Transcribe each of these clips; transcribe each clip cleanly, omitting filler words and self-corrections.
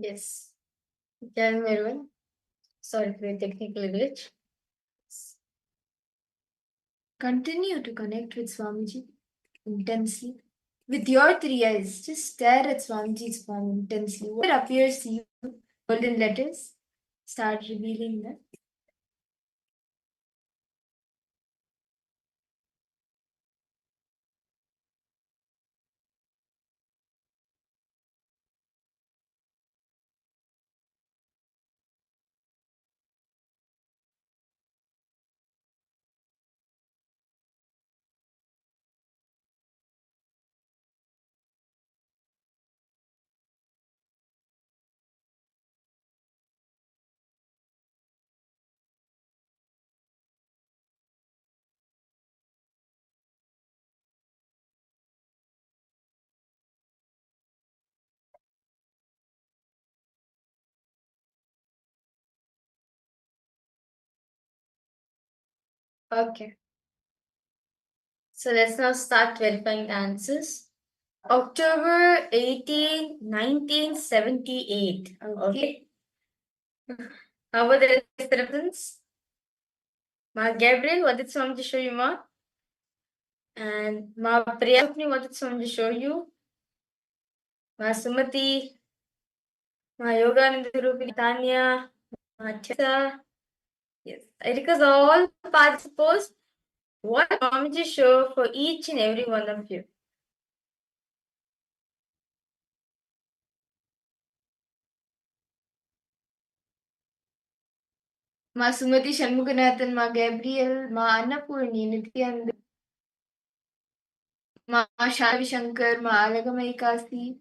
Yes. Can everyone? Sorry for the technical glitch. Continue to connect with Swamiji intensely. With your 3 eyes, just stare at Swamiji's palm intensely. What appears to you, golden letters, start revealing them. Okay. So let's now start verifying the answers. October 18, 1978. Okay. How about the rest of the reference? Ma Gabriel, what did Swamiji show you, Ma? And Ma Priya, what did Swamiji show you? Ma Sumati, Ma Yogananda Rupini, Tanya, Ma Tessa. Yes. Because all participants, what Swamiji show for each and every one of you. Ma Sumati Shanmuganathan, Ma Gabriel, Ma Annapurni, Nithyananda, Ma Shavi Shankar, Ma Alagamai Kasi.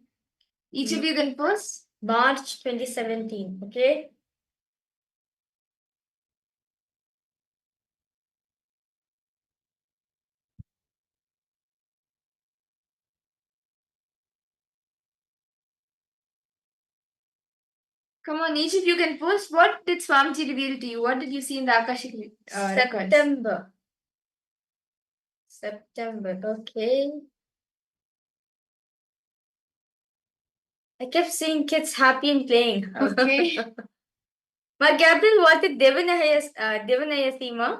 Each of you can post. March 2017. Okay. Come on, each of you can post. What did Swamiji reveal to you? What did you see in the Akashic records? September. Okay. I kept seeing kids happy and playing. Okay. Ma Gabriel, what did Devanaya see, Ma?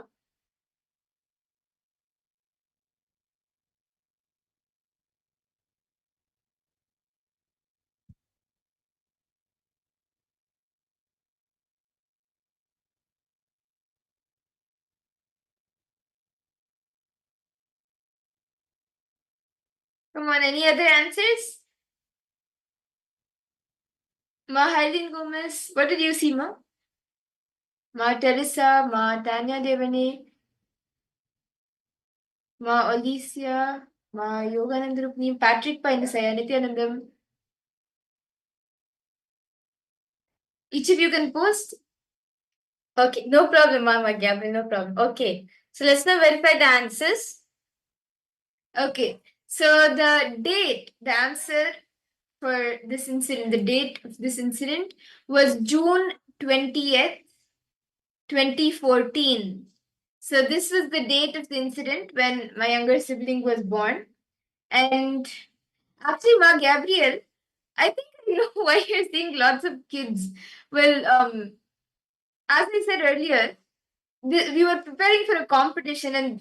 Come on, any other answers? Ma Helen Gomez, what did you see, Ma? Ma Teresa, Ma Tanya Devane, Ma Alicia, Ma Yogananda Rupni, Patrick Painisaya, Nithyanandam. Each of you can post. Okay, no problem, Ma Gabriel, no problem. Okay, so let's now verify the answers. Okay, so the date, the answer for this incident, the date of this incident was June 20th, 2014. So this was the date of the incident when my younger sibling was born. And actually, Ma Gabriel, I think I know why you're seeing lots of kids. Well, as I said earlier, we were preparing for a competition, and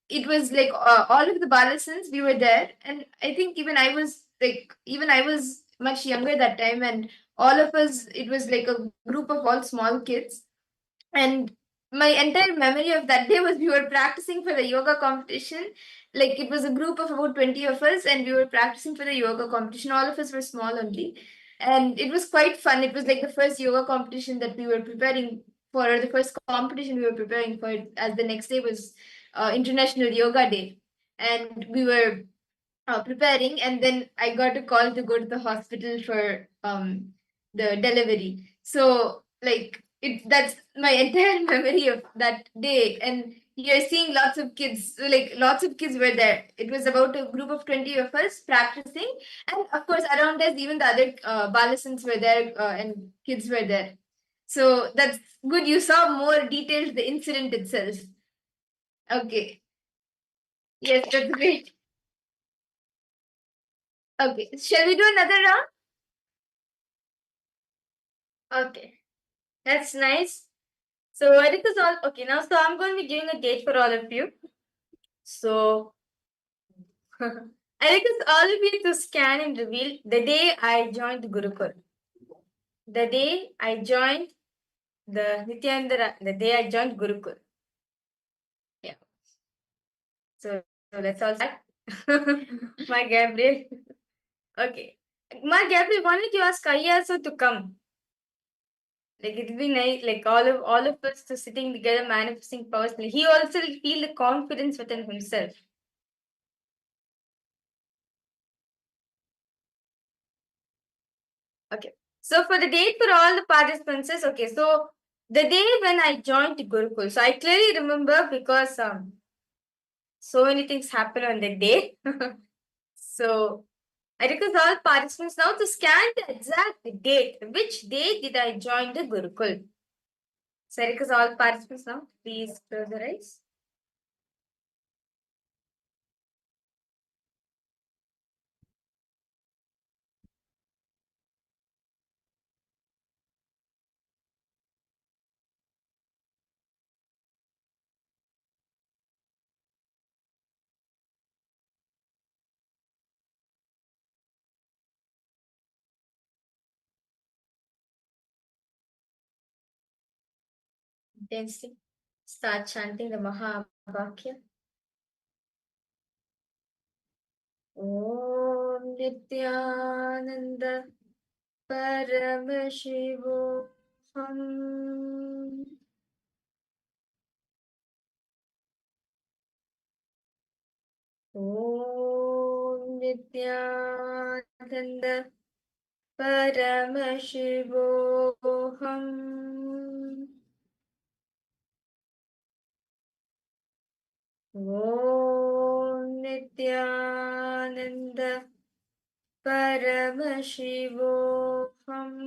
it was like all of the Balasans, we were there, and I think even I was much younger that time, and all of us, it was like a group of all small kids, and my entire memory of that day was we were practicing for the yoga competition. Like it was a group of about 20 of us, and we were practicing for the yoga competition. All of us were small only, and it was quite fun. It was like the first yoga competition that we were preparing for, or the first competition we were preparing for, as the next day was International Yoga Day, and we were preparing, and then I got a call to go to the hospital for the delivery. So like that's my entire memory of that day. And you're seeing lots of kids, so like lots of kids were there. It was about a group of 20 of us practicing, and of course around us even the other balasans were there, and kids were there. So that's good. You saw more details the incident itself. Okay. Yes, that's great. Okay, shall we do another round? Okay, that's nice. So Eric is all okay now. So I'm going to be giving a date for all of you. So I request all of you to scan and reveal the day I joined Gurukul. The day I joined the Nithyananda, the day I joined Gurukul. Yeah. So let's all start. My Gabriel. Okay. My Gabriel wanted to ask KAILASA to come. Like it'll be nice, like all of us to sitting together manifesting powers. He also will feel the confidence within himself. Okay. So for the date for all the participants is okay. So the day when I joined Gurukul. So I clearly remember because so many things happen on that day. So I request all participants now to scan the exact date. Which day did I join the Gurukul? So I request all participants now, please close your eyes. Intensely start chanting the Mahavakya. Om Nithyananda Paramashivoham Om Nithyananda Paramashivoham Om Nithyananda Paramashivoham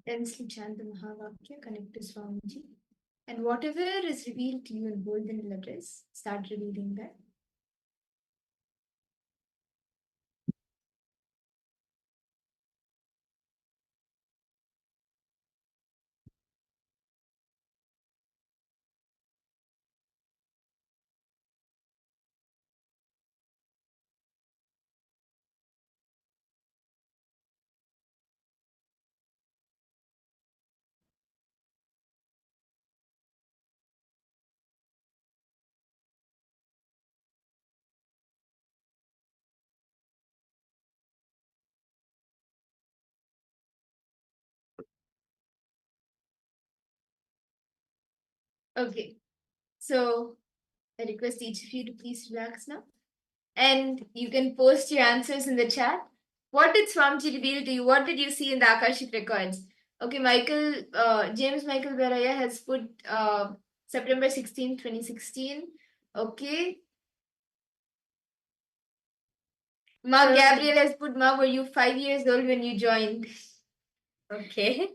Intensely chant the Mahavakya, connect to Swamiji. And whatever is revealed to you in golden letters, start revealing that. Okay. So I request each of you to please relax now. And you can post your answers in the chat. What did Swamiji reveal to you? What did you see in the Akashic records? Okay, James Michael Beraya has put September 16, 2016. Okay. Ma Gabriel has put, Ma, were you 5 years old when you joined? Okay.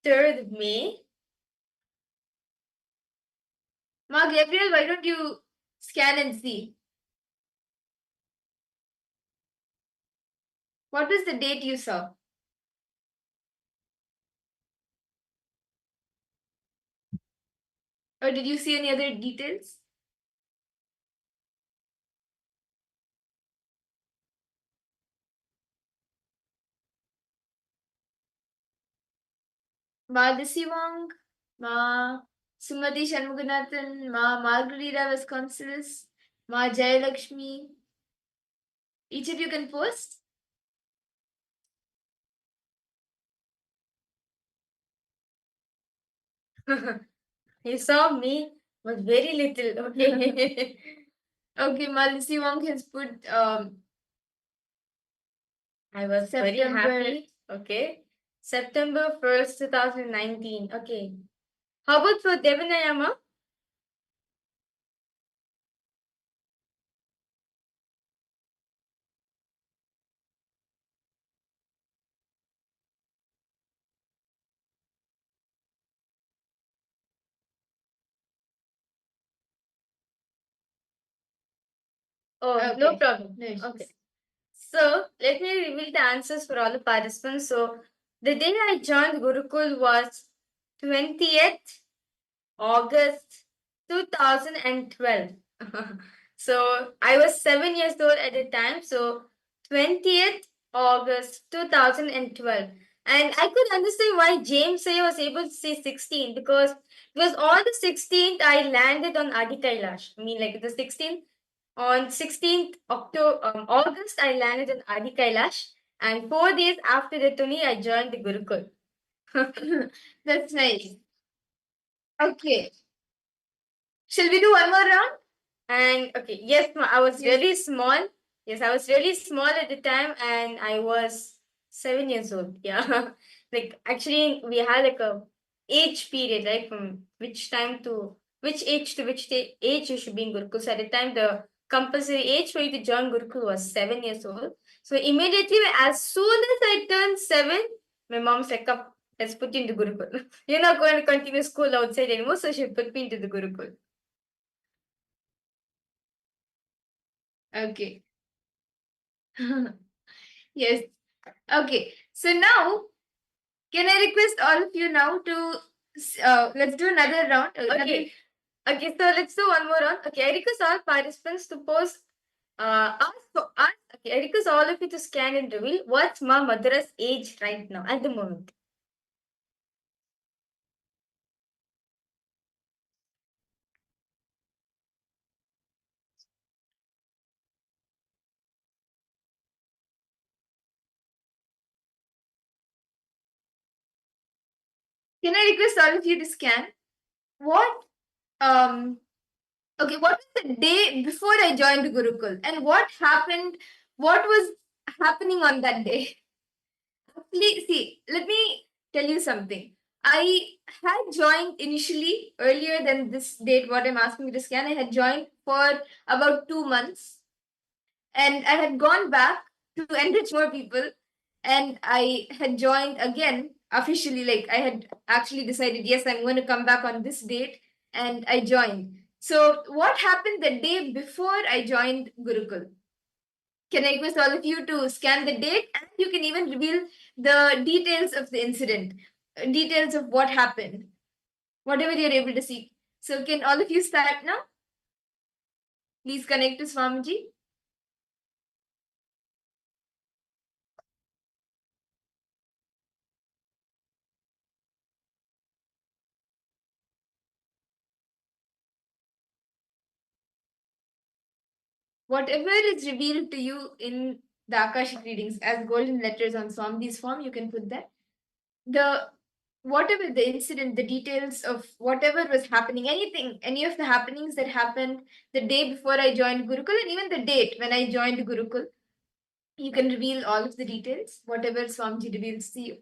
3rd May. Ma Gabriel, why don't you scan and see? What was the date you saw? Or did you see any other details? Ma Disiwang, Ma Sumati Shanmuganathan, Ma Margarita Vasconcelos, Ma Jayalakshmi. Each of you can post. You saw me, but very little. Okay. Okay, Ma Disiwang has put I was very September. happy. Okay. September 1st, 2019. Okay. How about for Devanayama? Oh, no Okay. problem. No issues. Okay. So let me reveal the answers for all the participants. So the day I joined Gurukul was 20th August 2012. So I was 7 years old at the time. So 20th August 2012. And I could understand why James Say was able to say 16 because it was on the 16th I landed on Adi Kailash. I mean, like the 16th, on 16th August, I landed on Adi Kailash. And 4 days after the Tuni, I joined the Gurukul. That's nice. Okay. Shall we do one more round? And okay, yes, I was Yes. really small. Yes, I was really small at the time, and I was 7 years old. Yeah, like actually, we had like a age period, right? From which time to which age to which age you should be in Gurukul. So at the time, the compulsory age for you to join Gurukul was 7 years old. So immediately, as soon as I turned 7, my mom said, "Come, let's put you into Gurukul. You're not going to continue school outside anymore." So she put me into the Gurukul. Okay. Yes. Okay. So now, can I request all of you now to let's do another round. Okay. Okay, so let's do one more round. Okay, I request all participants to post okay, I request all of you to scan and reveal what's Ma Madhura's age right now at the moment. Can I request all of you to scan? What okay, what was the day before I joined Gurukul and what happened? What was happening on that day? Actually, see, let me tell you something. I had joined initially earlier than this date, what I'm asking you to scan. I had joined for about 2 months and I had gone back to enrich more people and I had joined again officially. Like I had actually decided, yes, I'm going to come back on this date and I joined. So, what happened the day before I joined Gurukul? Can I request all of you to scan the date and you can even reveal the details of the incident, details of what happened, whatever you're able to see. So, can all of you start now? Please connect to Swamiji. Whatever is revealed to you in the Akashic readings as golden letters on Swamiji's form, you can put that. The whatever the incident, the details of whatever was happening, anything, any of the happenings that happened the day before I joined Gurukul, and even the date when I joined Gurukul, you can reveal all of the details, whatever Swamiji reveals to you.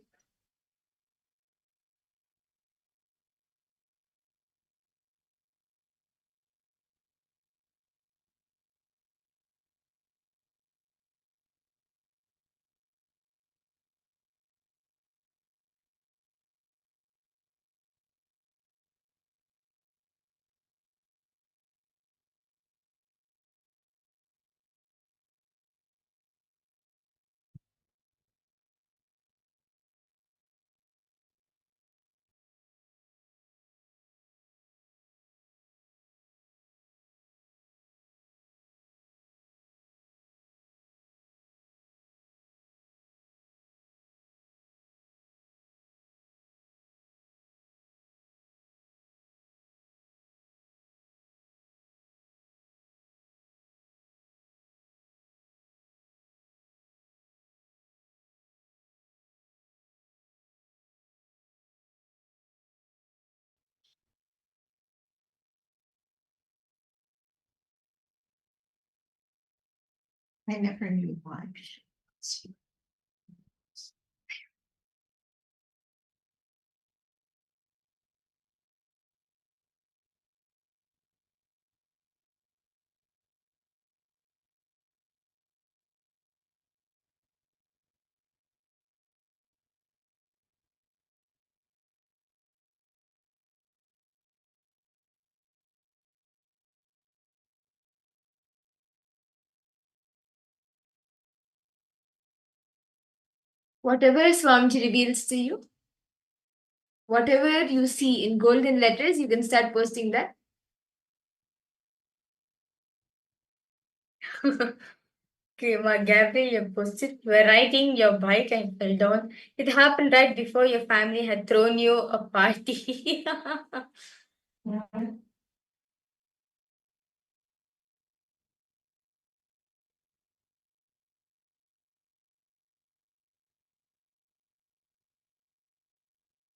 I never knew why. Whatever Swamiji reveals to you, whatever you see in golden letters, you can start posting that. Okay, Ma Gabriel, you posted, you were riding your bike and fell down. It happened right before your family had thrown you a party.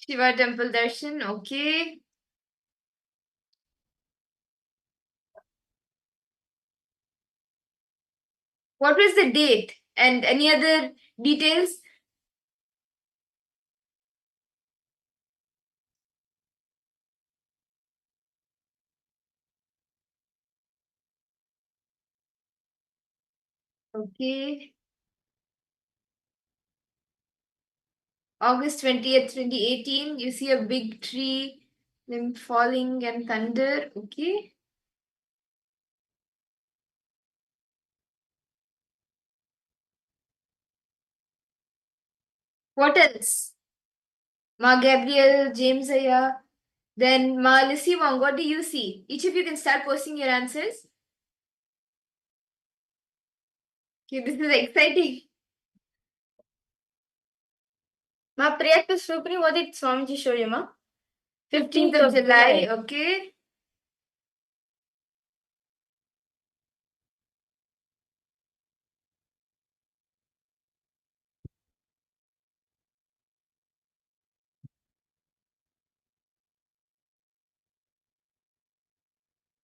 Shiva temple darshan, okay. What was the date and any other details? Okay. August 20th, 2018, you see a big tree, limb falling and thunder. Okay. What else? Ma Gabriel, James Aya, then Ma Lissy Wong, what do you see? Each of you can start posting your answers. Okay, this is exciting. Ma Priyat Supri, what did Swamiji show you, Ma? 15th of July, okay.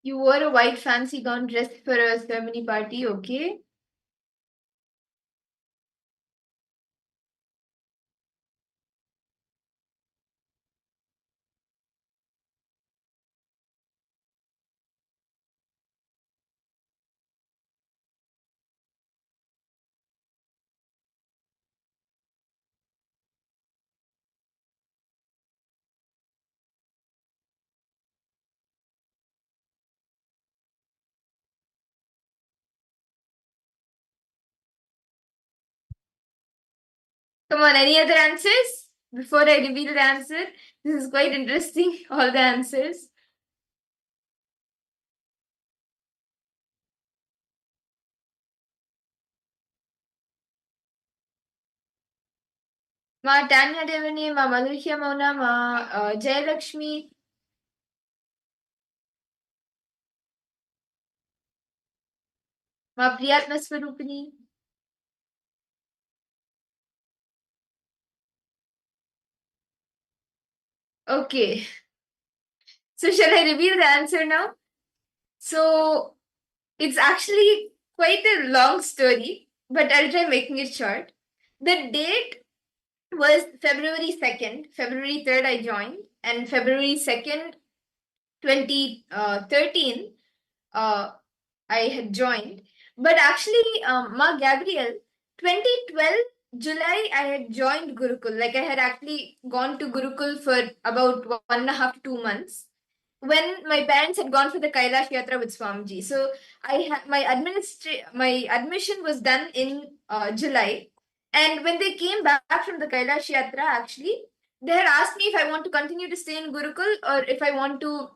You wore a white fancy gown dress for a ceremony party, okay. Come on, any other answers? Before I reveal the answer, this is quite interesting, all the answers. Ma Tanya Devani, Ma Madhurya Mauna, Ma Jayalakshmi, Ma Priyatma Swarupini. Okay. So shall I reveal the answer now? So it's actually quite a long story, but I'll try making it short. The date was February 2nd. February 3rd, I joined, and February 2nd, 2013, I had joined. But actually, Ma Gabriel, 2012 July, I had joined Gurukul. Like I had actually gone to Gurukul for about 1.5 to 2 months when my parents had gone for the Kailash Yatra with Swamiji. So I had my admission was done in July, and when they came back from the Kailash Yatra, actually they had asked me if I want to continue to stay in Gurukul or if I want to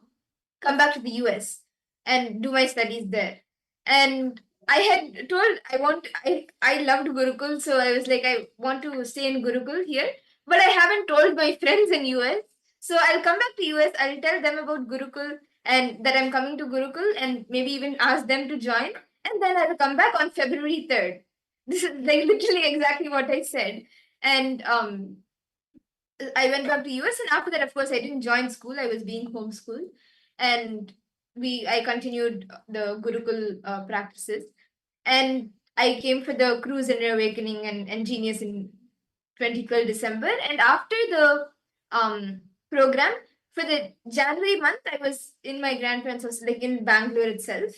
come back to the US and do my studies there. And I had told I loved Gurukul, so I was like I want to stay in Gurukul here, but I haven't told my friends in US. So I'll come back to US, I'll tell them about Gurukul and that I'm coming to Gurukul and maybe even ask them to join, and then I'll come back on February 3rd. This is like literally exactly what I said. And I went back to US, and after that, of course, I didn't join school. I was being homeschooled, and I continued the Gurukul practices. And I came for the Cruise Inner Awakening and Genius in 2012 December. And after the program, for the January month, I was in my grandparents' house, like in Bangalore itself.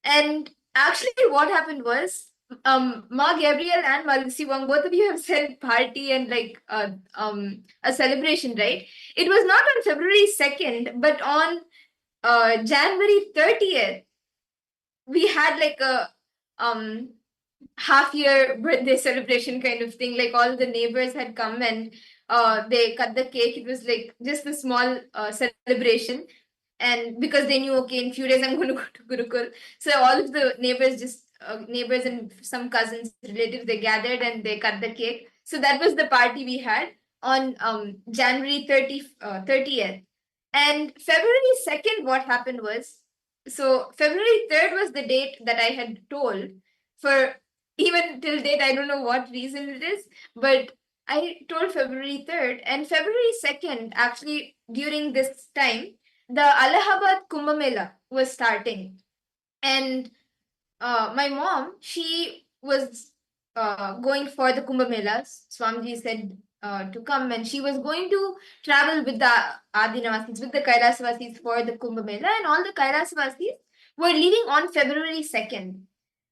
And actually, what happened was, Ma Gabriel and Ma Wang, both of you have said party and like a celebration, right? It was not on February 2nd, but on January 30th, we had like a half year birthday celebration kind of thing. Like all the neighbors had come and they cut the cake. It was like just a small celebration. And because they knew, okay, in few days I'm going to go to Gurukul. So all of the neighbors, just neighbors and some cousins, relatives, they gathered and they cut the cake. So that was the party we had on January 30th. And February 2nd, what happened was, so February 3rd was the date that I had told. For even till date, I don't know what reason it is, but I told February 3rd, and February 2nd, actually, during this time, the Allahabad Kumbh Mela was starting. And my mom, she was going for the Kumbh Mela. Swamiji said to come, and she was going to travel with the Adinavasis, with the Kailasavasis for the Kumbh Mela, and all the Kailasavasis were leaving on February 2nd.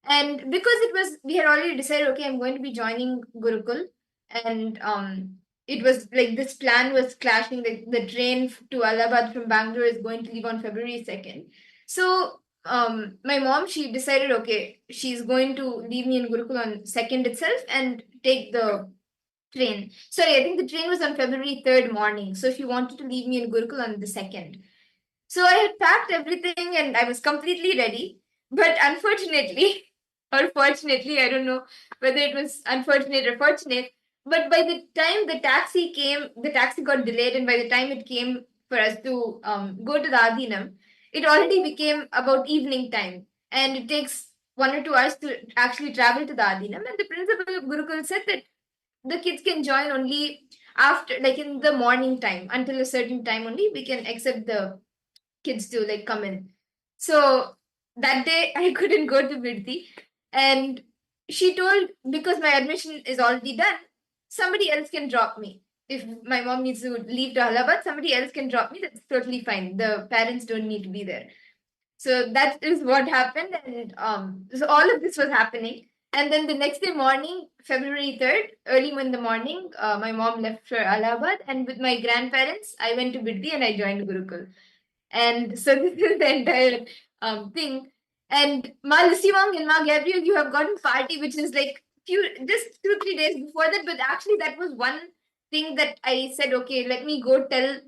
And because it was, we had already decided, okay, I'm going to be joining Gurukul, and it was like this plan was clashing. The train to Allahabad from Bangalore is going to leave on February 2nd. So my mom, she decided, okay, she's going to leave me in Gurukul on 2nd itself and take the train. Sorry, I think the train was on February 3rd morning. So she wanted to leave me in Gurukul on the 2nd. So I had packed everything and I was completely ready. But unfortunately, or fortunately, I don't know whether it was unfortunate or fortunate, but by the time the taxi came, the taxi got delayed, and by the time it came for us to go to the Adinam, it already became about evening time. And it takes 1 or 2 hours to actually travel to the Adinam. And the principal of Gurukul said that the kids can join only after, like in the morning time, until a certain time only, we can accept the kids to like come in. So that day I couldn't go to Virti, and she told, because my admission is already done, somebody else can drop me. If my mom needs to leave to Allahabad, somebody else can drop me. That's totally fine. The parents don't need to be there. So that is what happened, and so all of this was happening. And then the next day morning, February 3rd, early in the morning, my mom left for Allahabad, and with my grandparents, I went to Biddi and I joined Gurukul. And so this is the entire thing. And Ma Wang and Ma Gabriel, you have gotten party, which is like just 2-3 days before that. But actually, that was one thing that I said, okay, let me go tell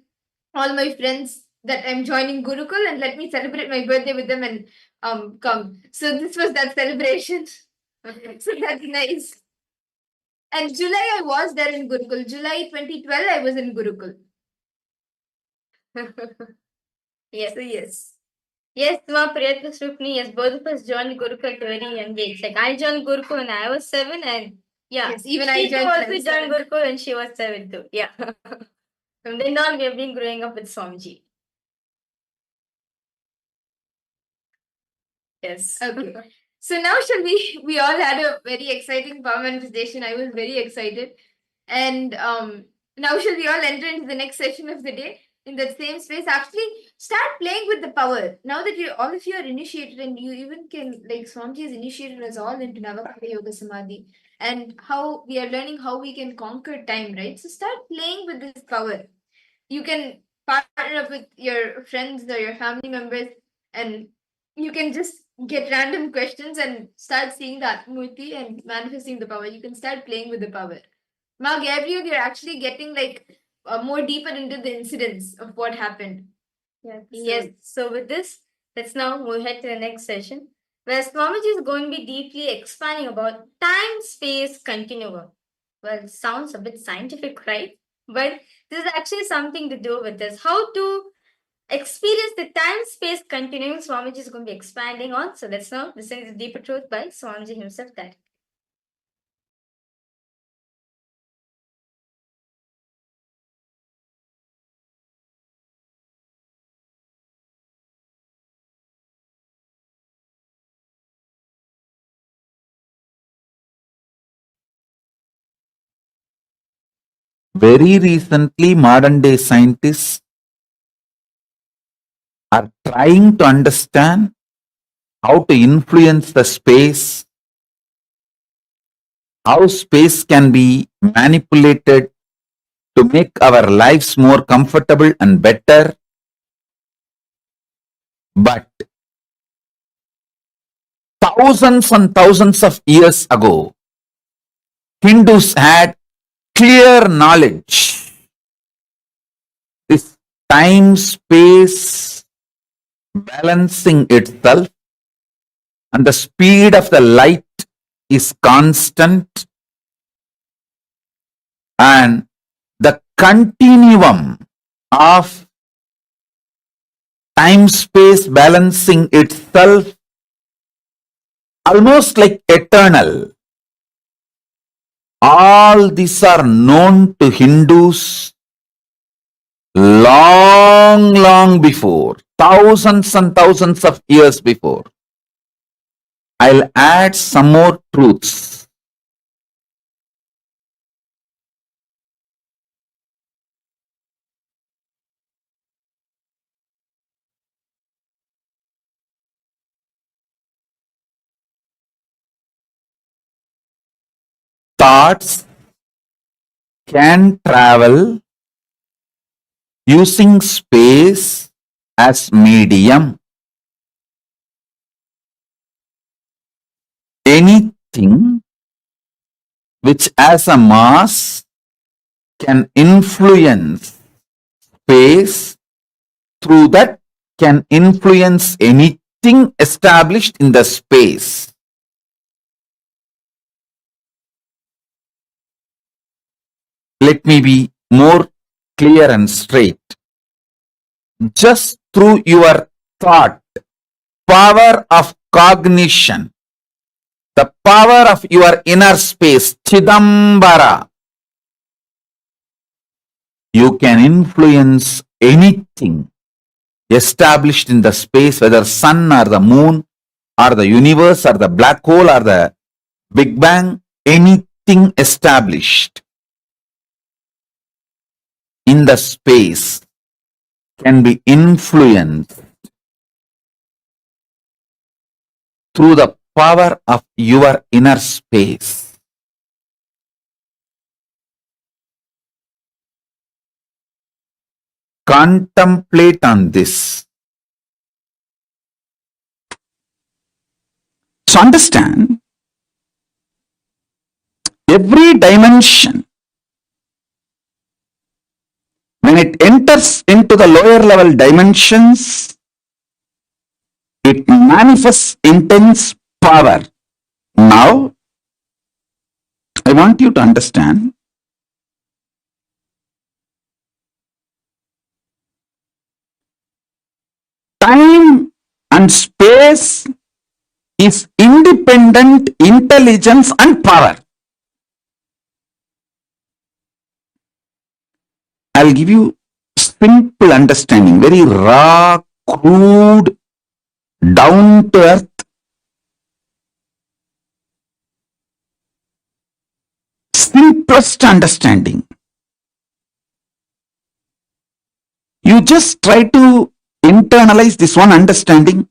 all my friends that I'm joining Gurukul and let me celebrate my birthday with them and come. So this was that celebration. So that's nice. And July I was there in Gurukul. July 2012 I was in Gurukul. Yes. So yes. Yes, Ma Priyatma Srupni, yes, both of us joined Gurukul at a very young age. Like I joined Gurukul when I was 7, and yeah, Yes, even she I too joined when I also was joined 7. Gurukul when she was 7 too. Yeah. From then on, we have been growing up with Swamiji. Yes. Okay. So now shall we all had a very exciting power manifestation. I was very excited. And now shall we all enter into the next session of the day in that same space? Actually, start playing with the power. Now that you all of you are initiated, and you even can, like Swamiji has initiated us all into Navakara Yoga Samadhi, and how we are learning how we can conquer time, right? So start playing with this power. You can partner up with your friends or your family members, and you can just get random questions and start seeing the Atmurti and manifesting the power. You can start playing with the power. Now, Gabriel, you're actually getting like more deeper into the incidents of what happened. Yeah. Yes. So with this, let's now move ahead to the next session, where Swamiji is going to be deeply expanding about time-space continuum. Well, sounds a bit scientific, right? But this is actually something to do with this. How to experience the time-space continuum Swamiji is going to be expanding on. So let's now listen to the deeper truth by Swamiji himself that Very recently, modern day scientists are trying to understand how to influence the space, how space can be manipulated to make our lives more comfortable and better. But thousands and thousands of years ago, Hindus had clear knowledge. This time space balancing itself and the speed of the light is constant, and the continuum of time space balancing itself almost like eternal. All these are known to Hindus long before, thousands and thousands of years before. I'll add some more truths. Thoughts can travel using space as medium. Anything which has a mass can influence space, through that can influence anything established in the space. Let me be more clear and straight. Just through your thought, power of cognition, the power of your inner space, Chidambara, you can influence anything established in the space, whether sun or the moon or the universe or the black hole or the Big Bang, anything established in the space can be influenced through the power of your inner space. Contemplate on this. So understand, every dimension, when it enters into the lower level dimensions, it manifests intense power. Now, I want you to understand, time and space is independent intelligence and power. I'll give you simple understanding, very raw, crude, down to earth. Simplest understanding. You just try to internalize this one understanding.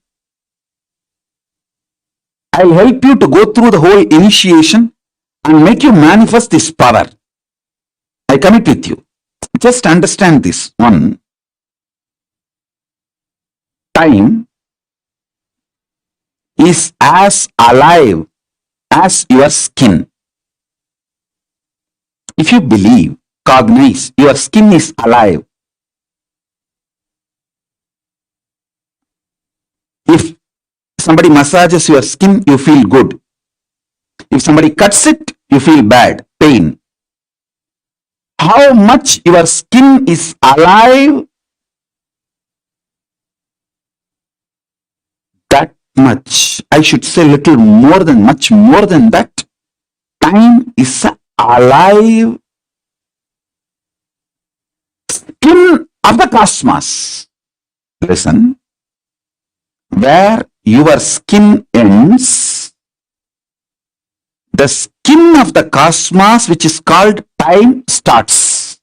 I'll help you to go through the whole initiation and make you manifest this power. I commit with you. Just understand this one. Time is as alive as your skin. If you believe, cognize, your skin is alive. If somebody massages your skin, you feel good. If somebody cuts it, you feel bad, pain. How much your skin is alive, that much, I should say little more than, much more than that, time is alive skin of the cosmos. Listen, where your skin ends, the skin of the cosmos, which is called time, starts.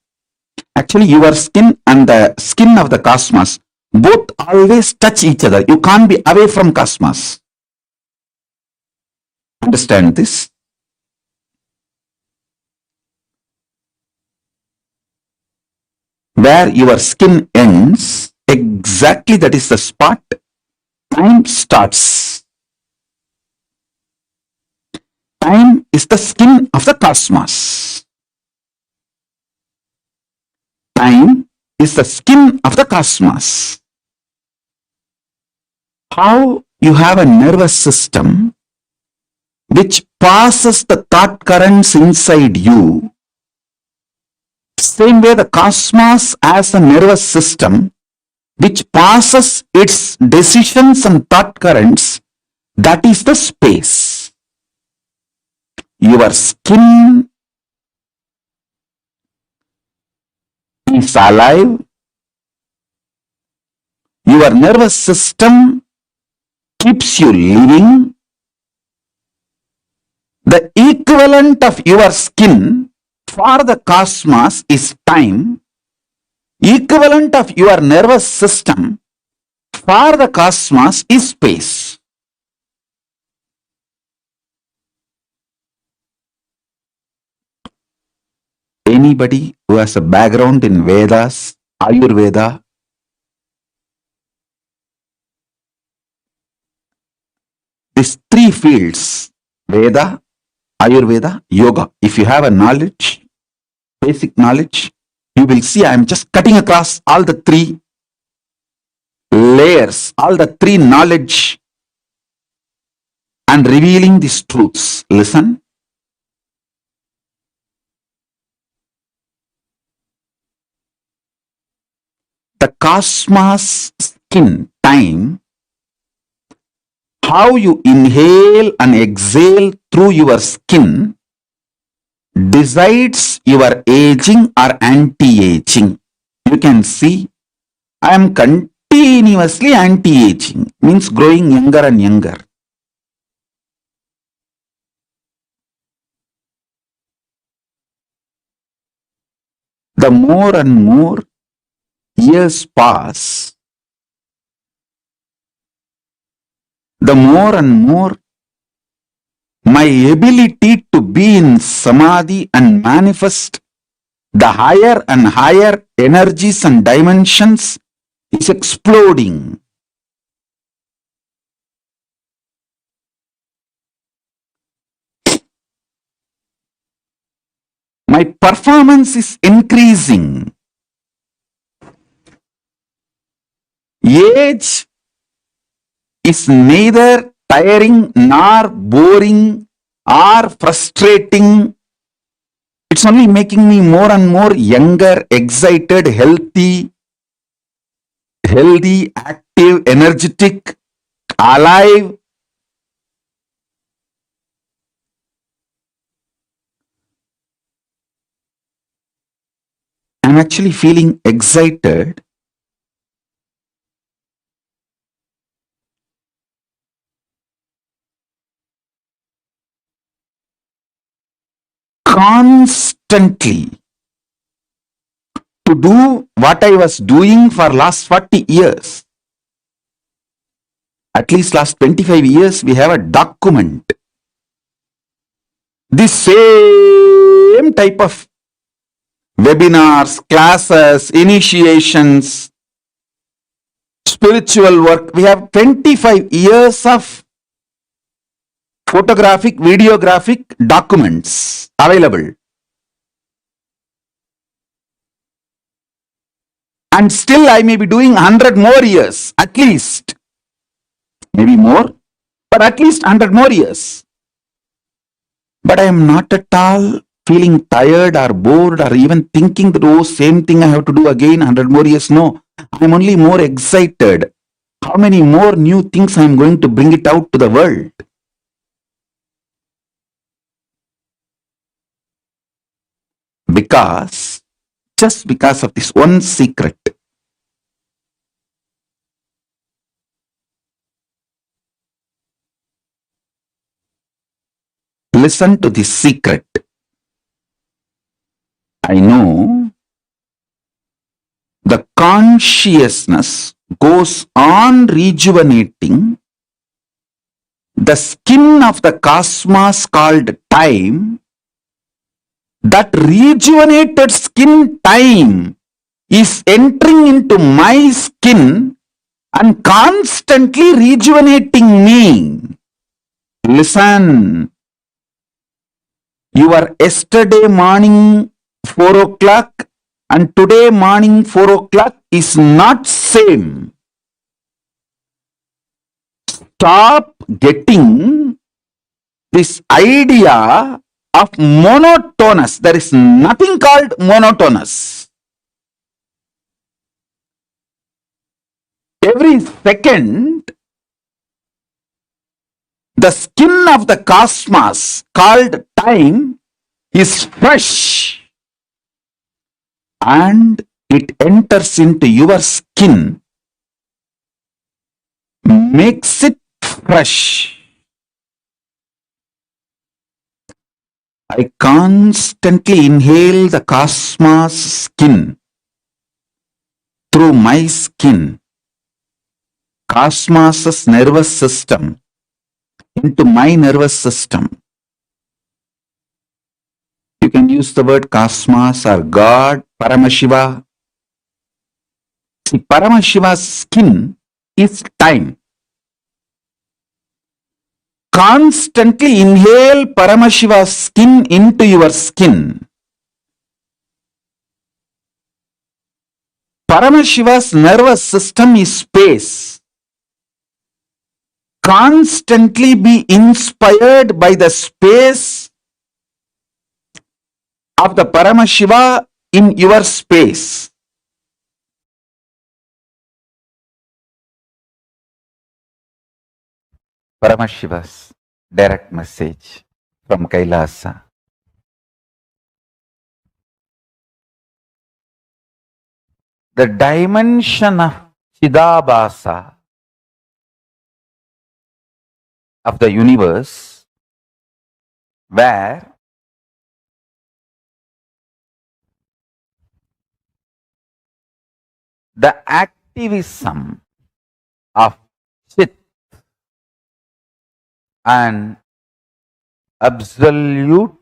Actually, your skin and the skin of the cosmos both always touch each other. You can't be away from cosmos. Understand this? Where your skin ends, exactly that is the spot time starts. Time is the skin of the cosmos. Time is the skin of the cosmos. How you have a nervous system which passes the thought currents inside you. Same way the cosmos has a nervous system which passes its decisions and thought currents, that is the space. Your skin is alive. Your nervous system keeps you living. The equivalent of your skin for the cosmos is time. Equivalent of your nervous system for the cosmos is space. Anybody who has a background in Vedas, Ayurveda, these three fields, Veda, Ayurveda, Yoga, if you have a knowledge, basic knowledge, you will see I am just cutting across all the three layers, all the three knowledge and revealing these truths. Listen. The cosmos skin time, how you inhale and exhale through your skin decides your aging or anti-aging. You can see I am continuously anti-aging, means growing younger and younger. The more and more years pass, the more and more my ability to be in samadhi and manifest the higher and higher energies and dimensions is exploding. My performance is increasing. Age is neither tiring nor boring or frustrating. It's only making me more and more younger, excited, healthy, active, energetic, alive. I'm actually feeling excited. Constantly to do what I was doing for last 40 years. At least last 25 years, we have a document. The same type of webinars, classes, initiations, spiritual work. We have 25 years of photographic, videographic documents available. And still I may be doing 100 more years, at least. Maybe more, but at least 100 more years. But I am not at all feeling tired or bored or even thinking that, oh, same thing I have to do again, 100 more years. No, I'm only more excited. How many more new things I'm going to bring it out to the world? Just because of this one secret. Listen to this secret. I know consciousness goes on rejuvenating the skin of the cosmos called time, that rejuvenated skin time is entering into my skin and constantly rejuvenating me. Listen, your yesterday morning 4 o'clock and today morning 4 o'clock is not same. Stop getting this idea of monotonous. There is nothing called monotonous. Every second, the skin of the cosmos called time is fresh and it enters into your skin, makes it fresh. I constantly inhale the cosmos skin through my skin, cosmos's nervous system into my nervous system. You can use the word cosmos or God, Paramashiva. See, Paramashiva's skin is time. Constantly inhale Paramashiva's skin into your skin. Paramashiva's nervous system is space. Constantly be inspired by the space of the Paramashiva in your space. Paramashiva's direct message from KAILASA. The dimension of Chidabhasa of the universe, where the activism of Chit and absolute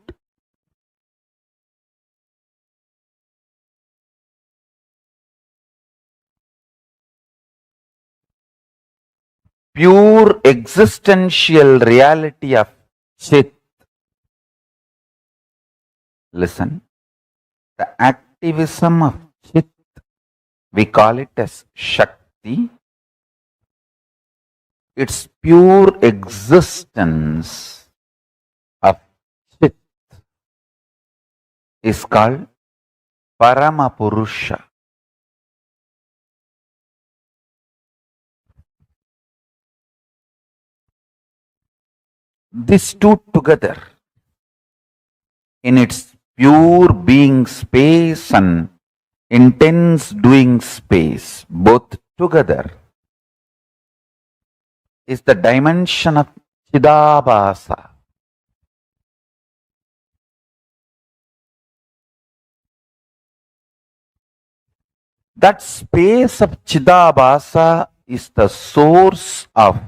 pure existential reality of Chit. Listen, the activism of Chit, we call it as Shakti. Its pure existence of Chit is called Paramapurusha. These two together, in its pure being space and intense doing space, both together, is the dimension of Chidabhasa. That space of Chidabhasa is the source of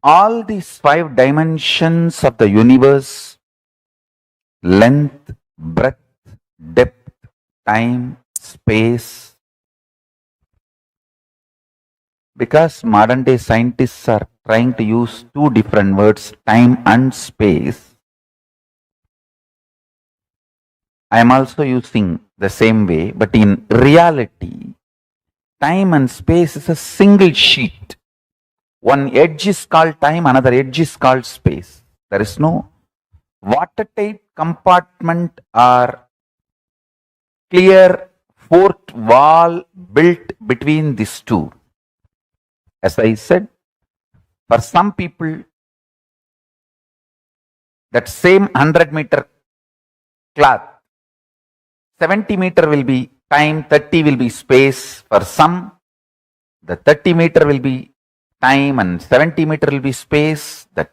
all these 5 dimensions of the universe: length, breadth, depth, time, space. Because modern day scientists are trying to use 2 different words, time and space, I am also using the same way, but in reality, time and space is a single sheet. One edge is called time, another edge is called space. There is no watertight compartment or clear fourth wall built between these two. As I said, for some people, that same 100-meter cloth, 70-meter will be time, 30 will be space. For some, the 30-meter will be time and 70-meter will be space. That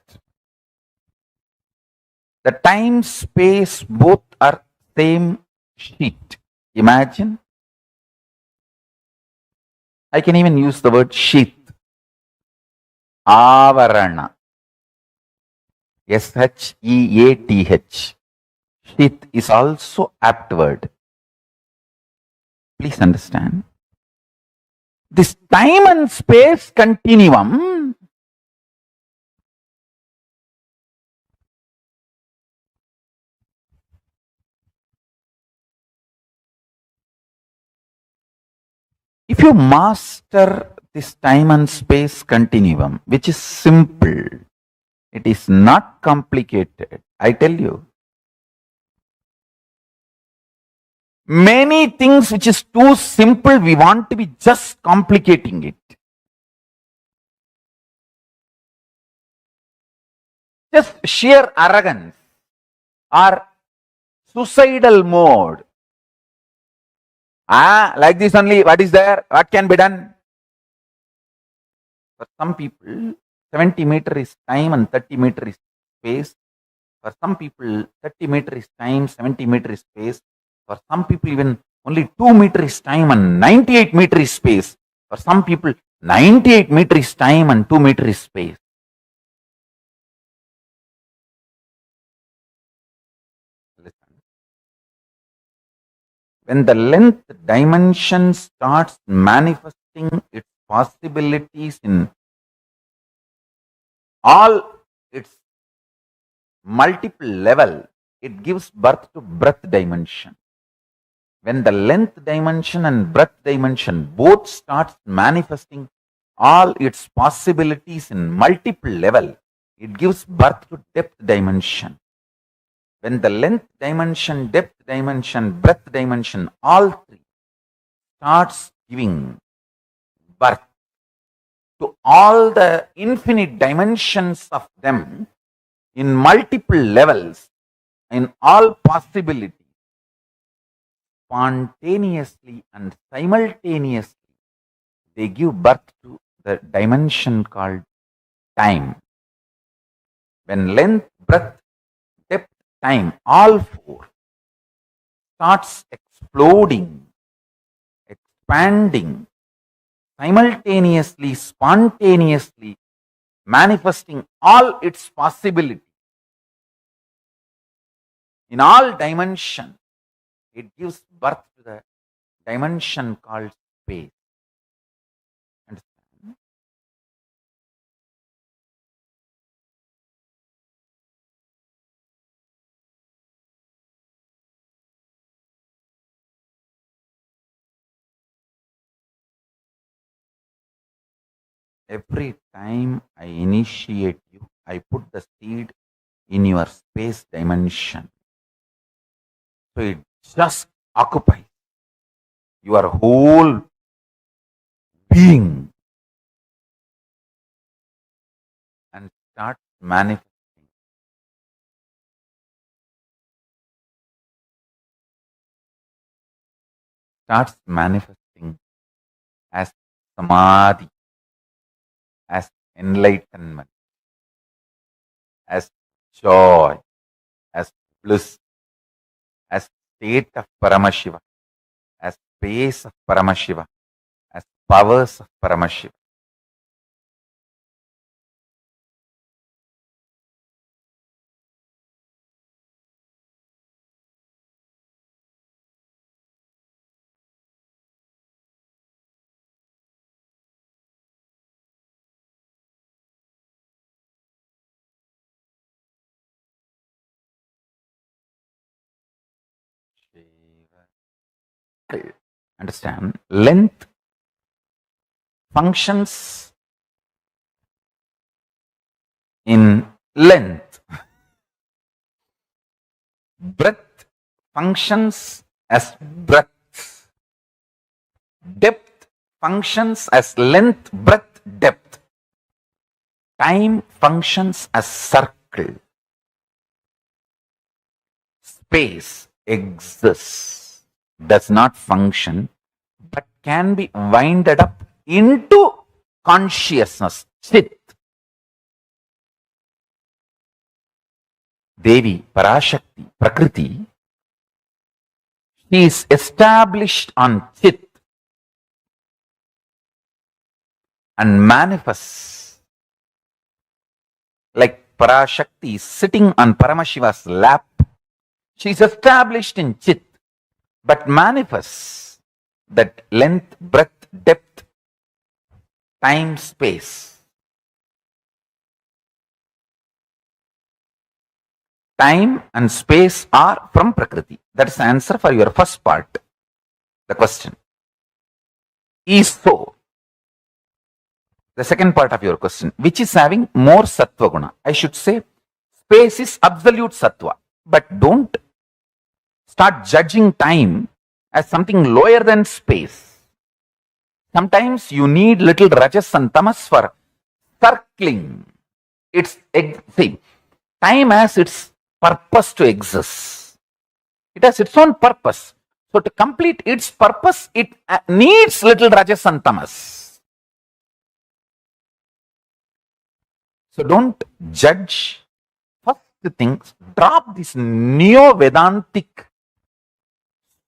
the time, space, both are same sheet. Imagine. I can even use the word sheath. Avarana. Sheath. Sheath is also apt word. Please understand. This time and space continuum if you master this time and space continuum, which is simple, it is not complicated, I tell you. Many things which is too simple, we want to be just complicating it. Just sheer arrogance or suicidal mode. Like this only, what is there? What can be done? For some people, 70 meter is time and 30 meter is space. For some people, 30 meter is time, 70 meter is space. For some people, even only 2 meter is time and 98 meter is space. For some people, 98 meter is time and 2 meter is space. Listen. When the length dimension starts manifesting its possibilities in all its multiple level, it gives birth to breadth dimension. When the length dimension and breadth dimension both starts manifesting all its possibilities in multiple level, it gives birth to depth dimension. When the length dimension, depth dimension, breadth dimension, all three starts giving birth to all the infinite dimensions of them in multiple levels, in all possibilities, spontaneously and simultaneously, they give birth to the dimension called time. When length, breadth, depth, time, all four starts exploding, expanding, simultaneously, spontaneously, manifesting all its possibility in all dimensions, it gives birth to the dimension called space. Understand? Every time I initiate you, I put the seed in your space dimension. So it just occupies your whole being and starts manifesting. Starts manifesting as samadhi, as enlightenment, as joy, as bliss, as state of Paramashiva, as space of Paramashiva, as powers of Paramashiva. Understand? Length functions in length. Breadth functions as breadth. Depth functions as length, breadth, depth. Time functions as circle. Space exists, does not function, but can be winded up into consciousness, chit. Devi, Parashakti, Prakriti, He is established on Chit and manifests like Parashakti is sitting on Paramashiva's lap. She is established in Chit but manifests that length, breadth, depth, time, space. Time and space are from Prakriti. That is the answer for your first part, the question. Is so. The second part of your question, which is having more Sattva Guna? I should say, space is absolute Sattva. But don't start judging time as something lower than space. Sometimes you need little Rajas and Tamas for circling. See, time has its purpose to exist. It has its own purpose. So to complete its purpose, it needs little Rajas and Tamas. So don't judge. First thing, drop this neo-Vedantic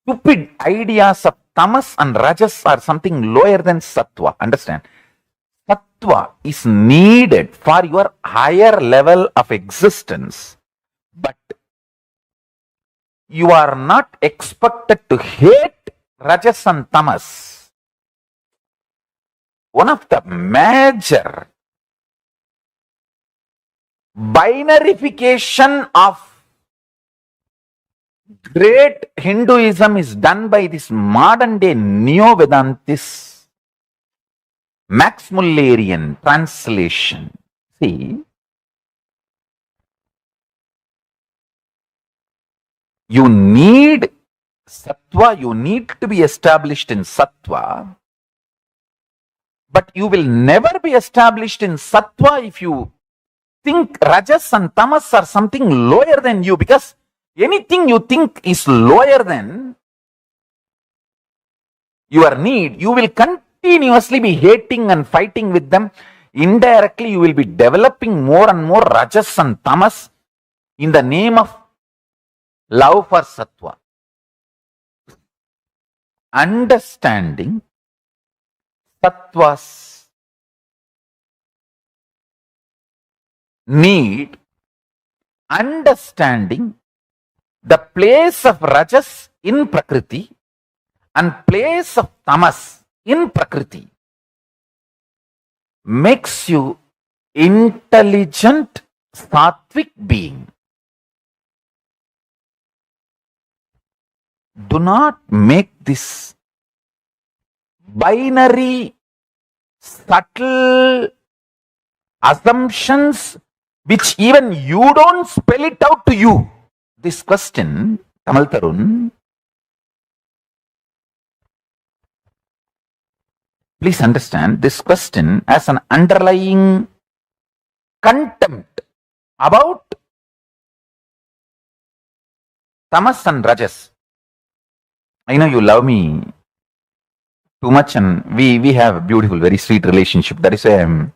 stupid ideas of Tamas and Rajas are something lower than Sattva. Understand? Sattva is needed for your higher level of existence. But you are not expected to hate Rajas and Tamas. One of the major binarification of great Hinduism is done by this modern day Neo-Vedantis, Max Mullerian translation. See, you need Sattva, you need to be established in Sattva, but you will never be established in Sattva if you think Rajas and Tamas are something lower than you, because anything you think is lower than your need, you will continuously be hating and fighting with them. Indirectly, you will be developing more and more Rajas and Tamas in the name of love for Sattva. Understanding Sattva's need, understanding the place of Rajas in Prakriti and place of Tamas in Prakriti makes you intelligent sattvic being. Do not make this binary, subtle assumptions which even you don't spell it out to you. This question, Tamal Tarun, please understand, this question has an underlying contempt about Tamas and Rajas. I know you love me too much and we have a beautiful, very sweet relationship. That is why I am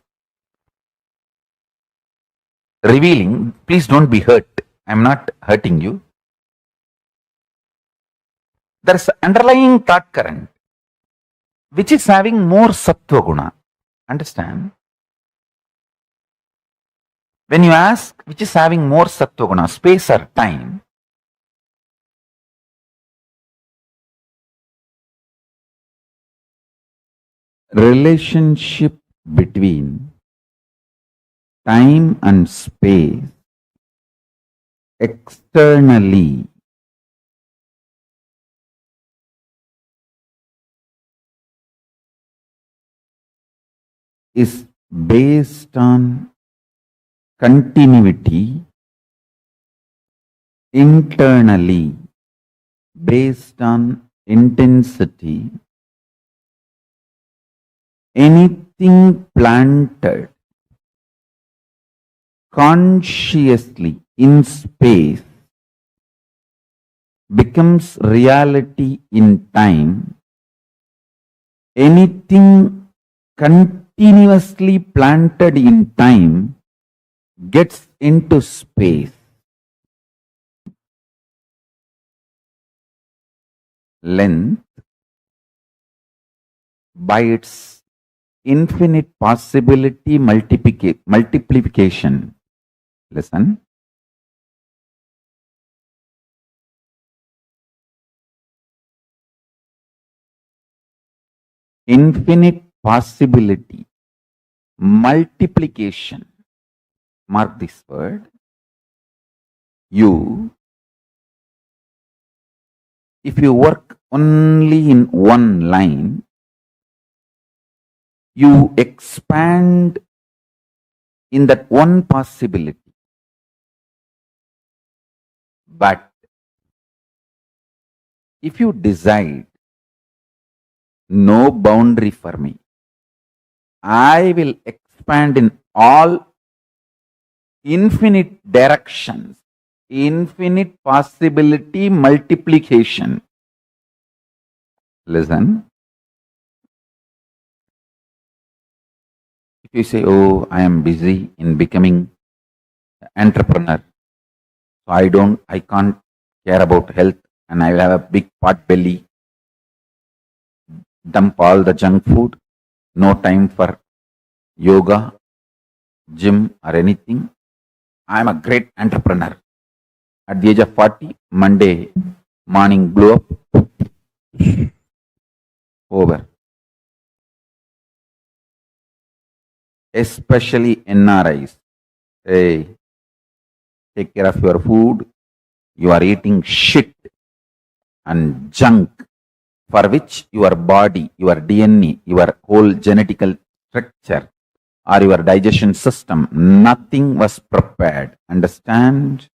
revealing. Please don't be hurt. I am not hurting you. There is an underlying thought current which is having more Sattva Guna. Understand? When you ask which is having more Sattva Guna, space or time, relationship between time and space externally is based on continuity, internally based on intensity. Anything planted consciously in space becomes reality in time. Anything continuously planted in time gets into space. length by its infinite possibility multiplication. Listen. Infinite possibility multiplication. Mark this word. If you work only in one line, you expand in that one possibility. But if you decide no boundary for me, I will expand in all infinite directions, infinite possibility multiplication. Listen. If you say, oh, I am busy in becoming an entrepreneur, so I can't care about health and I will have a big pot belly, dump all the junk food, no time for yoga, gym or anything. I am a great entrepreneur. At the age of 40, Monday morning blew up, over. Especially NRIs. Hey, take care of your food. You are eating shit and junk for which your body, your DNA, your whole genetical structure or your digestion system, nothing was prepared. Understand?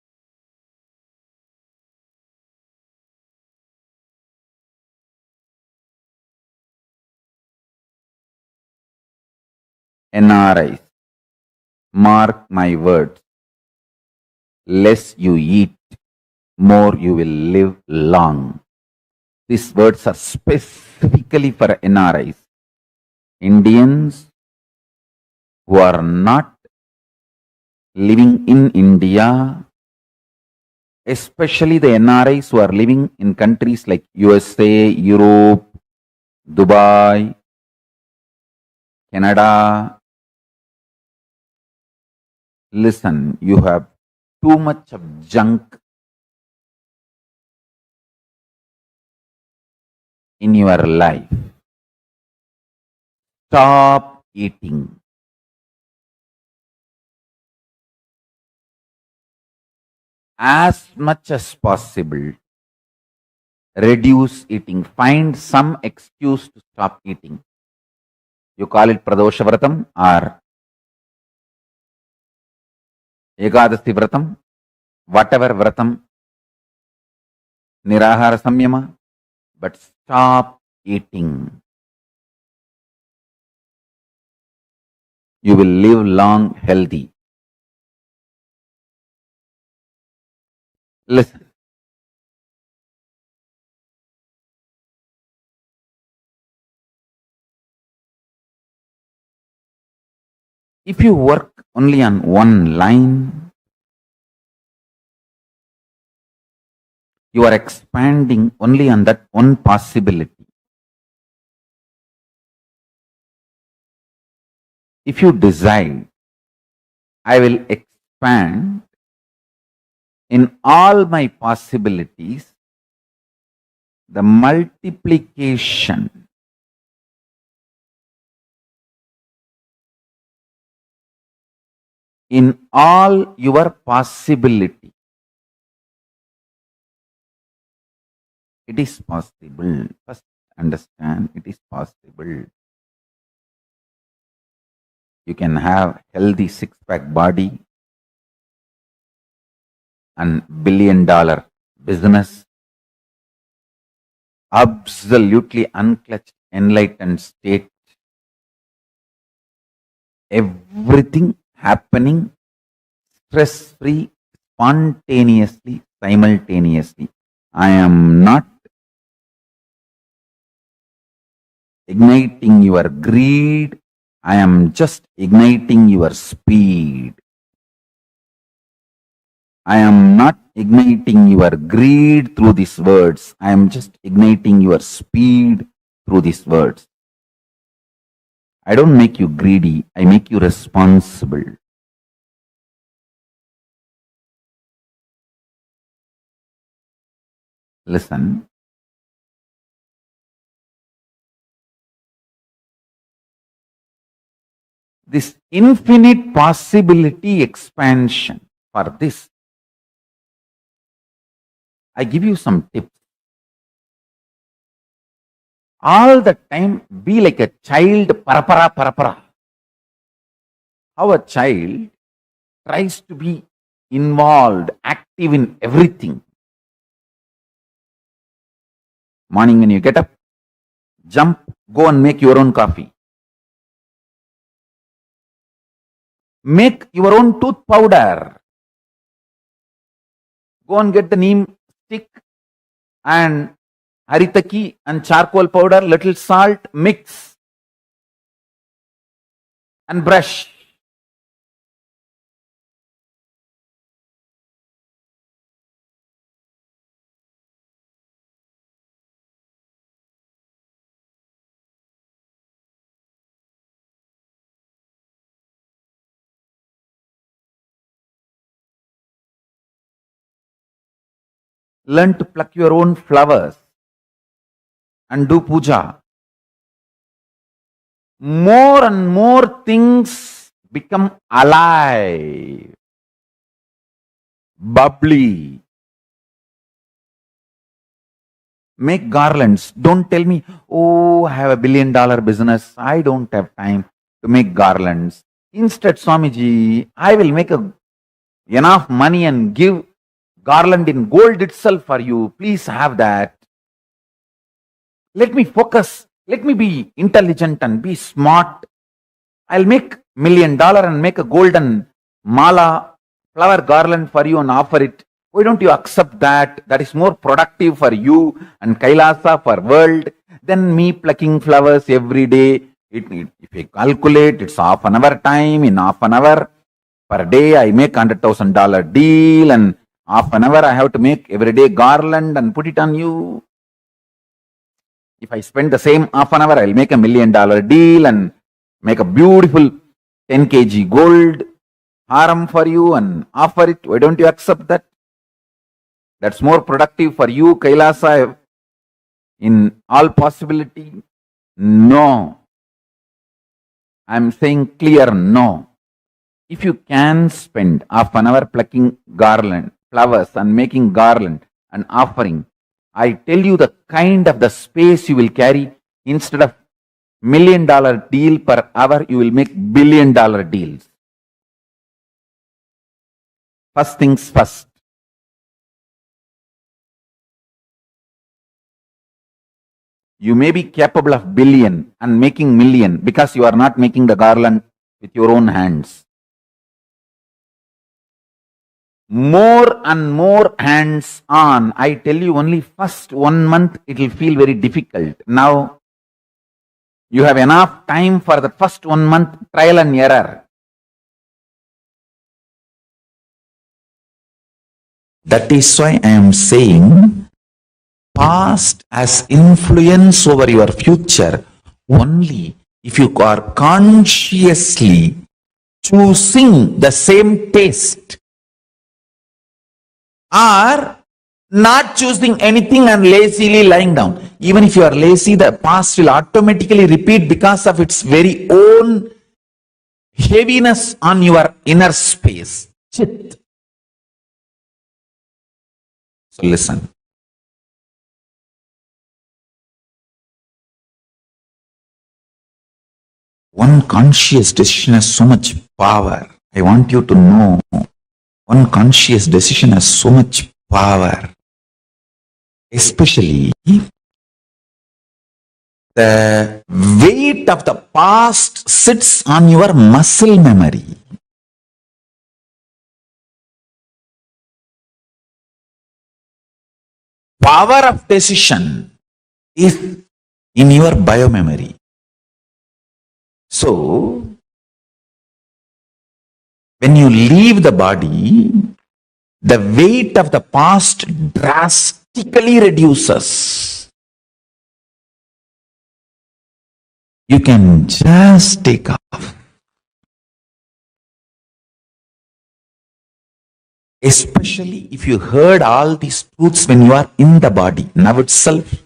NRIs, mark my words. Less you eat, more you will live long. These words are specifically for NRIs. Indians who are not living in India, especially the NRIs who are living in countries like USA, Europe, Dubai, Canada. Listen, you have too much of junk in your life. Stop eating. As much as possible, reduce eating. Find some excuse to stop eating. You call it Pradosha Vratam or Ekadasi Vratam, whatever Vratam, Nirahara Samyama, but stop eating. You will live long, healthy. Listen. If you work only on one line, you are expanding only on that one possibility. If you decide, I will expand in all my possibilities, the multiplication in all your possibility. It is possible. First understand, it is possible. You can have healthy six-pack body and $1 billion business, absolutely unclutched, enlightened state, everything happening stress-free, spontaneously, simultaneously. I am not igniting your greed. I am just igniting your speed. I am not igniting your greed through these words. I am just igniting your speed through these words. I don't make you greedy. I make you responsible. Listen. This infinite possibility expansion for this, I give you some tips. All the time, be like a child, parapara, parapara. How a child tries to be involved, active in everything. Morning when you get up, jump, go and make your own coffee. Make your own tooth powder. Go and get the neem stick and haritaki and charcoal powder, little salt, mix and brush. Learn to pluck your own flowers and do puja. More and more things become alive, bubbly. Make garlands. Don't tell me, oh, I have $1 billion business. I don't have time to make garlands. Instead, Swamiji, I will make enough money and give garland in gold itself for you. Please have that. Let me focus. Let me be intelligent and be smart. I'll make $1 million and make a golden mala flower garland for you and offer it. Why don't you accept that? That is more productive for you and Kailasa for world than me plucking flowers every day. If you calculate, it's half an hour time. In half an hour per day, I make $100,000 deal, and half an hour I have to make every day garland and put it on you. If I spend the same half an hour, I'll make $1 million deal and make a beautiful 10 kg gold haram for you and offer it. Why don't you accept that? That's more productive for you, Kailasa, in all possibility. No. I'm saying clear no. If you can spend half an hour plucking garland, flowers and making garland and offering, I tell you the kind of the space you will carry. Instead of $1 million deal per hour, you will make $1 billion deals. First things first. You may be capable of billion and making million because you are not making the garland with your own hands. More and more hands on. I tell you, only first 1 month it will feel very difficult. Now you have enough time for the first 1 month trial and error. That is why I am saying past has influence over your future only if you are consciously choosing the same taste, or not choosing anything and lazily lying down. Even if you are lazy, the past will automatically repeat because of its very own heaviness on your inner space. Chit. So listen. One conscious decision has so much power. I want you to know, one conscious decision has so much power. Especially the weight of the past sits on your muscle memory. Power of decision is in your biomemory. So, when you leave the body, the weight of the past drastically reduces. You can just take off. Especially if you heard all these truths when you are in the body. Now itself,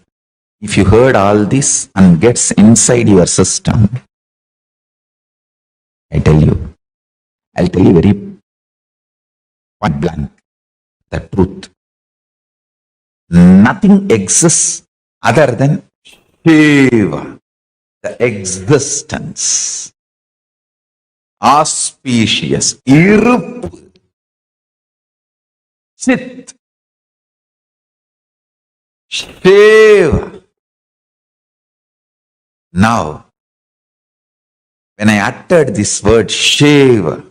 if you heard all this and gets inside your system, I'll tell you very point blank, the truth. Nothing exists other than Shiva, the existence, auspicious, iruppu, Chit, Shiva. Now, when I uttered this word Shiva,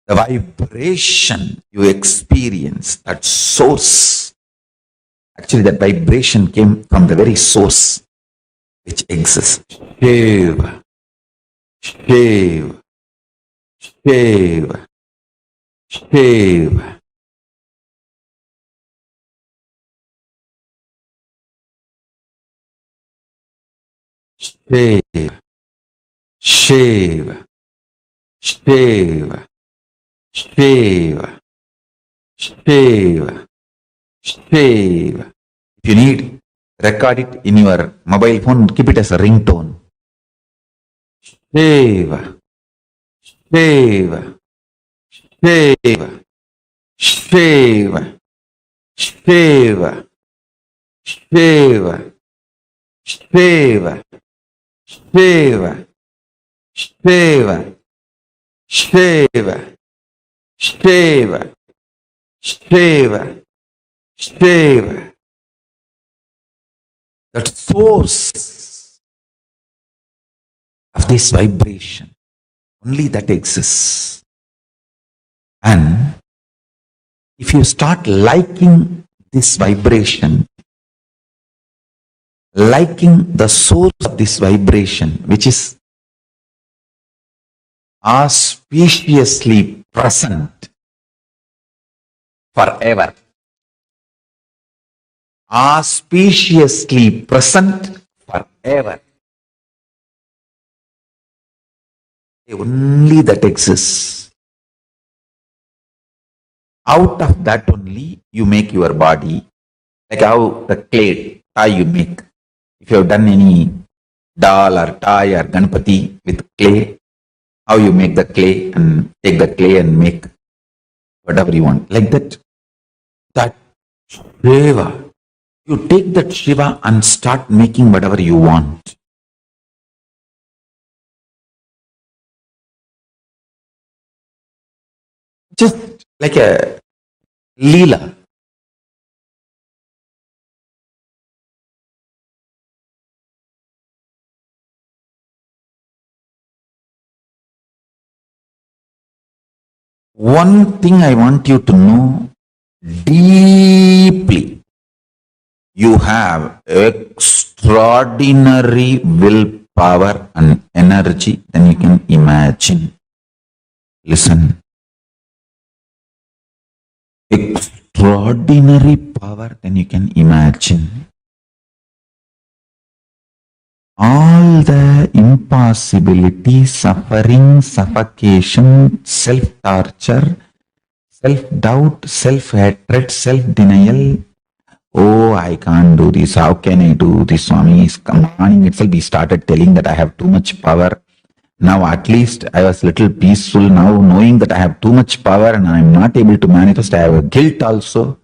the vibration you experience, that source, actually that vibration came from the very source which exists. Shiva, Shiva, Shiva, Shiva. Shiva, Shiva, Shiva, Shiva, Shiva, Shiva. If you need, record it in your mobile phone, keep it as a ringtone. Shiva, Shiva, Shiva, Shiva, Shiva, Shiva, Shiva, Shiva, Shiva, Shiva, Shiva, Shiva, Shiva. That source of this vibration, only that exists. And if you start liking this vibration, liking the source of this vibration, which is auspiciously present forever, auspiciously present forever, only that exists. Out of that only you make your body, like how the clay toy you make. If you have done any doll or toy or Ganpati with clay, how you make the clay and take the clay and make whatever you want. Like that, that Shiva, you take that Shiva and start making whatever you want. Just like a Leela. One thing I want you to know deeply, you have extraordinary willpower and energy than you can imagine. Listen. Extraordinary power than you can imagine. All the impossibility, suffering, suffocation, self-torture, self-doubt, self-hatred, self-denial. Oh, I can't do this. How can I do this, Swami? Morning itself, he started telling that I have too much power. Now at least I was little peaceful. Now knowing that I have too much power and I am not able to manifest, I have a guilt also.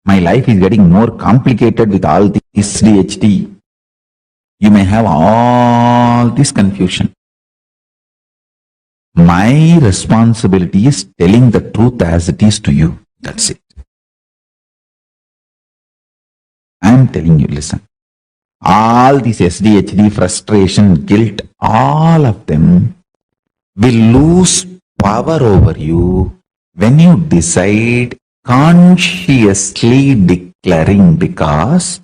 My life is getting more complicated with all this ADHD. You may have all this confusion. My responsibility is telling the truth as it is to you. That's it. I am telling you, listen. All this ADHD, frustration, guilt, all of them will lose power over you when you decide consciously declaring, because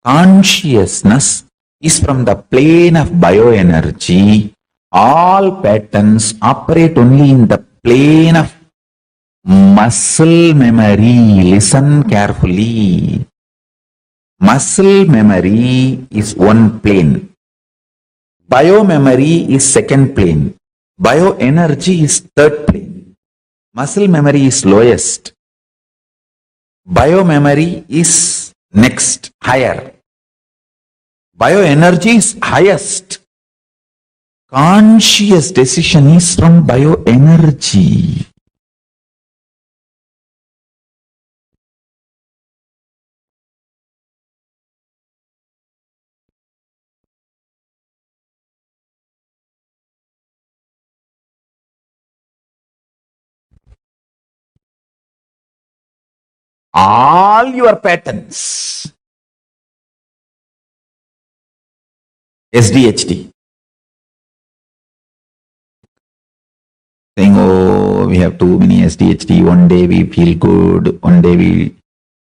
consciousness is from the plane of bioenergy. All patterns operate only in the plane of Muscle memory, listen carefully. Muscle memory is one plane. Biomemory is second plane. Bioenergy is third plane. Muscle memory is lowest. Biomemory is next, higher. Bioenergy is highest. Conscious decision is from bioenergy. All your patterns, SDHD, saying, oh, we have too many SDHD, one day we feel good, one day we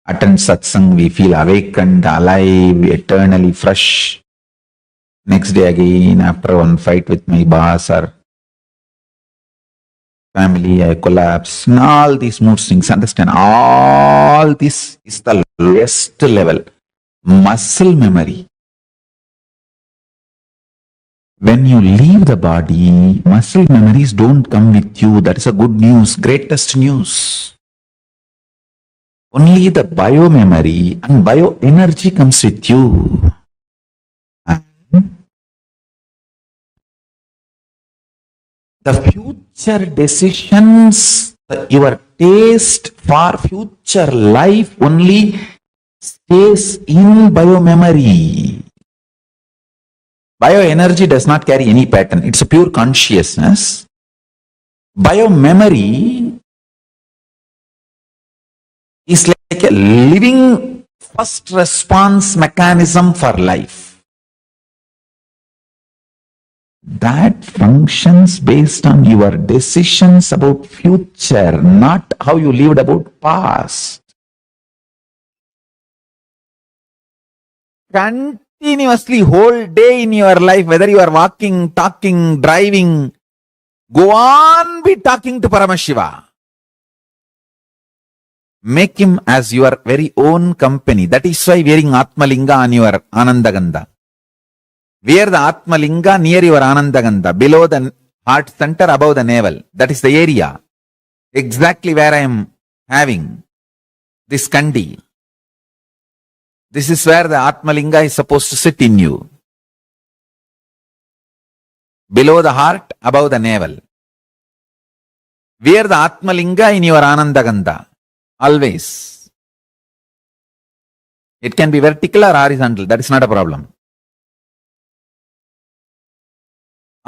attend satsang, we feel awakened, alive, eternally fresh. Next day again, after one fight with my boss or family, I collapse. And all these mood swings, understand, all this is the lowest level. Muscle memory. When you leave the body, muscle memories don't come with you. That is a good news, greatest news. Only the biomemory and bioenergy comes with you. The future decisions, your taste for future life only stays in biomemory. Bioenergy does not carry any pattern. It's a pure consciousness. Biomemory is like a living first response mechanism for life. That functions based on your decisions about future, not how you lived about past. Continuously, whole day in your life, whether you are walking, talking, driving, go on be talking to Paramashiva. Make him as your very own company. That is why wearing Atmalinga on your Anandagandha. Wear the Atmalinga near your Anandagandha, below the heart center, above the navel. That is the area. Exactly where I am having this Kandi. This is where the Atmalinga is supposed to sit in you. Below the heart, above the navel. Wear the Atmalinga in your Anandagandha. Always. It can be vertical or horizontal. That is not a problem.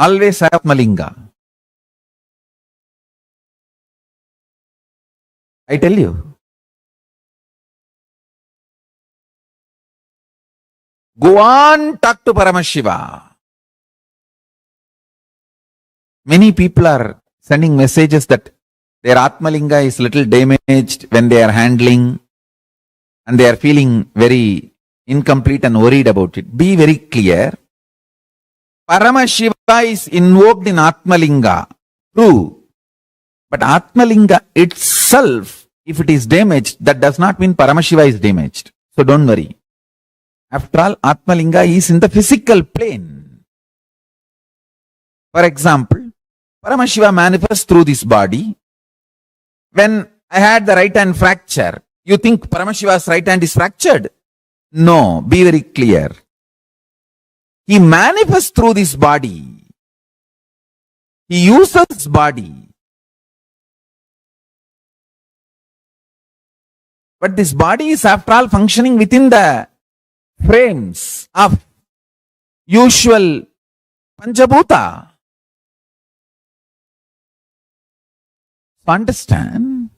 Always have Atmalinga. I tell you. Go on, talk to Paramashiva. Many people are sending messages that their Atmalinga is little damaged when they are handling and they are feeling very incomplete and worried about it. Be very clear. Paramashiva is invoked in Atmalinga. True. But Atmalinga itself, if it is damaged, that does not mean Paramashiva is damaged. So don't worry. After all, Atmalinga is in the physical plane. For example, Paramashiva manifests through this body. When I had the right hand fracture, you think Paramashiva's right hand is fractured? No, be very clear. He manifests through this body. He uses body. But this body is after all functioning within the frames of usual Panchabhuta. So understand,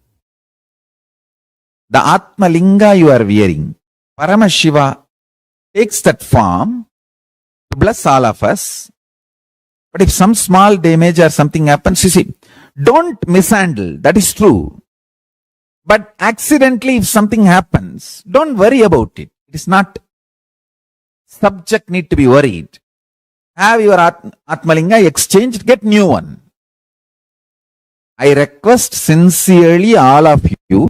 the Atmalinga you are wearing, Paramashiva takes that form to bless all of us. But if some small damage or something happens, you see, don't mishandle. That is true. But accidentally, if something happens, don't worry about it. It is not subject need to be worried. Have your Atmalinga exchanged, get new one. I request sincerely all of you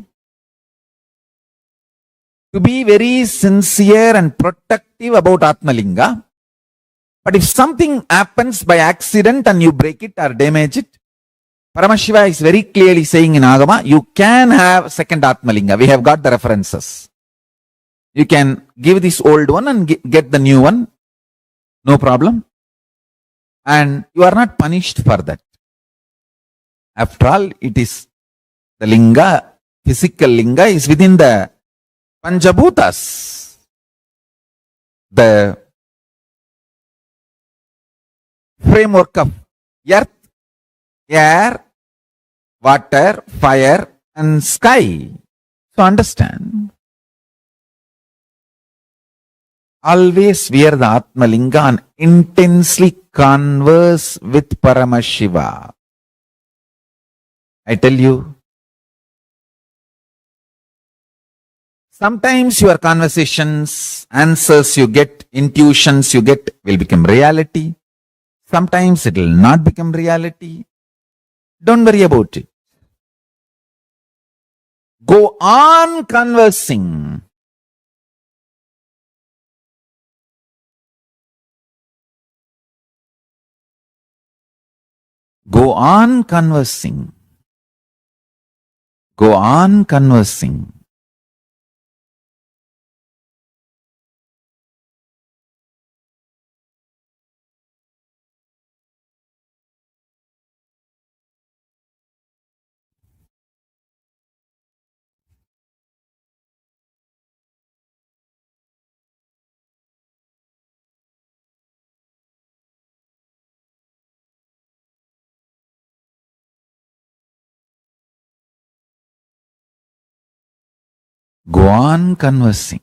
to be very sincere and protective about Atmalinga. But if something happens by accident and you break it or damage it, Paramashiva is very clearly saying in Agama, you can have second Atmalinga. We have got the references. You can give this old one and get the new one. No problem. And you are not punished for that. After all, it is the linga, physical linga is within the Panjabhutas. The framework of earth, air, water, fire and sky. So understand. Always wear the Atmalinga and intensely converse with Paramashiva. I tell you, sometimes your conversations, answers you get, intuitions you get will become reality. Sometimes it will not become reality. Don't worry about it. Go on conversing. Go on conversing. Go on conversing. Go on conversing.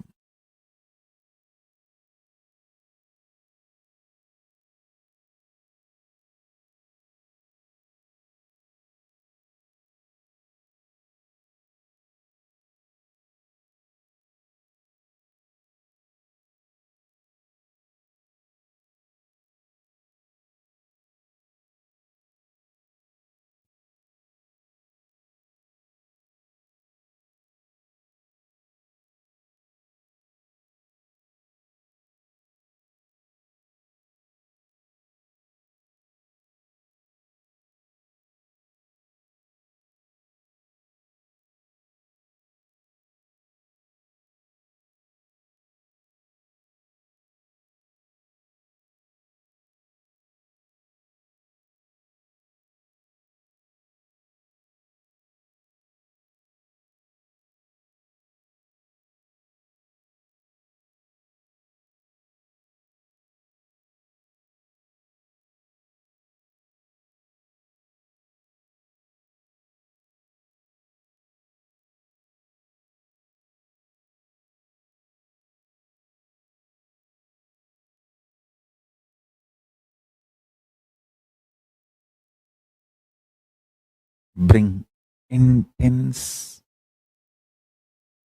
Bring intense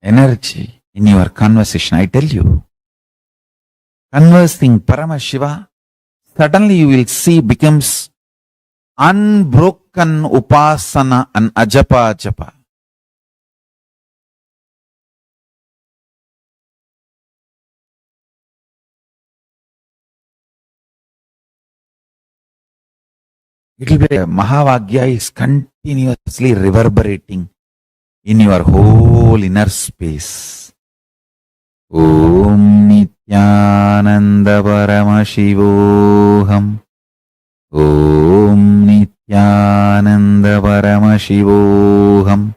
energy in your conversation. I tell you, conversing Paramashiva, suddenly you will see becomes unbroken upasana and ajapa japa. It will be Mahavagya is continuously reverberating in your whole inner space. Om Nithyananda Paramashivoham. Om Nithyananda Paramashivoham.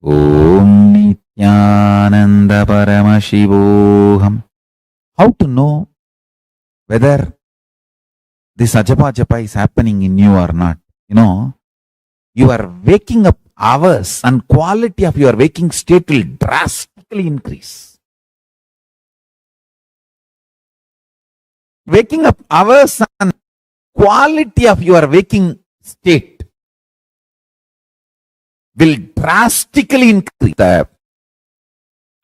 Om Nithyananda Paramashivoham. How to know whether this ajapa japa is happening in you or not? You know, your waking up hours and quality of your waking state will drastically increase. Waking up hours and quality of your waking state will drastically increase. The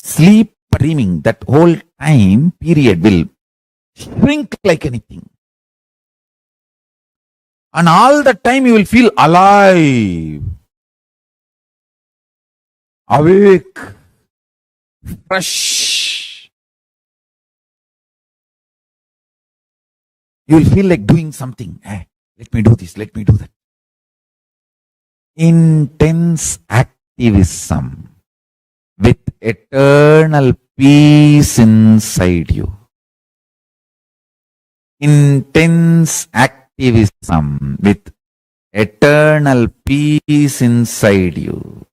sleep dreaming, that whole time period will shrink like anything. And all the time you will feel alive, awake, fresh. You will feel like doing something. Hey, let me do this, let me do that. Intense activism with eternal peace inside you. Intense activism with eternal peace inside you.